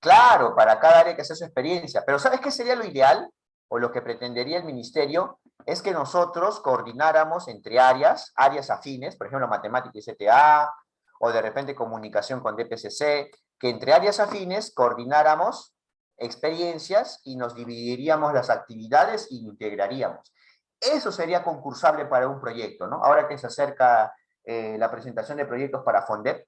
Claro, para cada área hay que hacer su experiencia, pero ¿sabes qué sería lo ideal? O lo que pretendería el ministerio, es que nosotros coordináramos entre áreas afines, por ejemplo, matemática y CTA, o de repente comunicación con DPCC, que entre áreas afines coordináramos experiencias y nos dividiríamos las actividades y integraríamos. Eso sería concursable para un proyecto, ¿no? Ahora que se acerca la presentación de proyectos para FONDEP,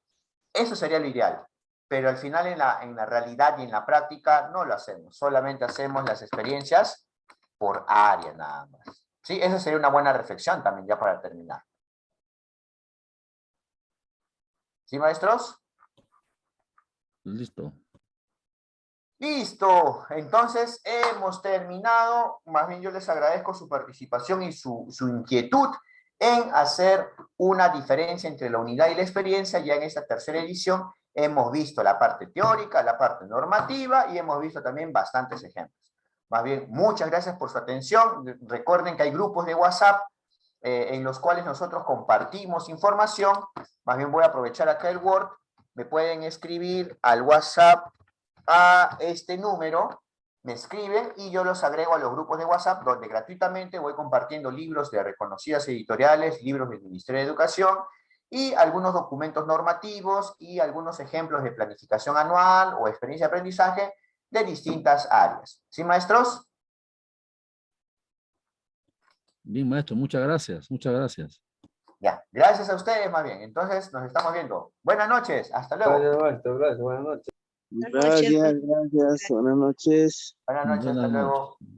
eso sería lo ideal. Pero al final en la realidad y en la práctica no lo hacemos, solamente hacemos las experiencias por área nada más. Sí, esa sería una buena reflexión también ya para terminar. ¿Sí, maestros? Listo. Listo, entonces hemos terminado. Más bien yo les agradezco su participación y su inquietud en hacer una diferencia entre la unidad y la experiencia. Ya en esta tercera edición hemos visto la parte teórica, la parte normativa y hemos visto también bastantes ejemplos. Más bien, muchas gracias por su atención. Recuerden que hay grupos de WhatsApp en los cuales nosotros compartimos información. Más bien voy a aprovechar acá el Word. Me pueden escribir al WhatsApp a este número, me escriben y yo los agrego a los grupos de WhatsApp donde gratuitamente voy compartiendo libros de reconocidas editoriales, libros del Ministerio de Educación y algunos documentos normativos y algunos ejemplos de planificación anual o experiencia de aprendizaje de distintas áreas. ¿Sí, maestros? Bien, maestro, muchas gracias, muchas gracias. Ya, gracias a ustedes más bien. Entonces nos estamos viendo. Buenas noches, hasta luego. Gracias, maestro, gracias, buenas noches. Buenas noches. Gracias, buenas noches. Buenas noches, hasta Buenas luego. noches.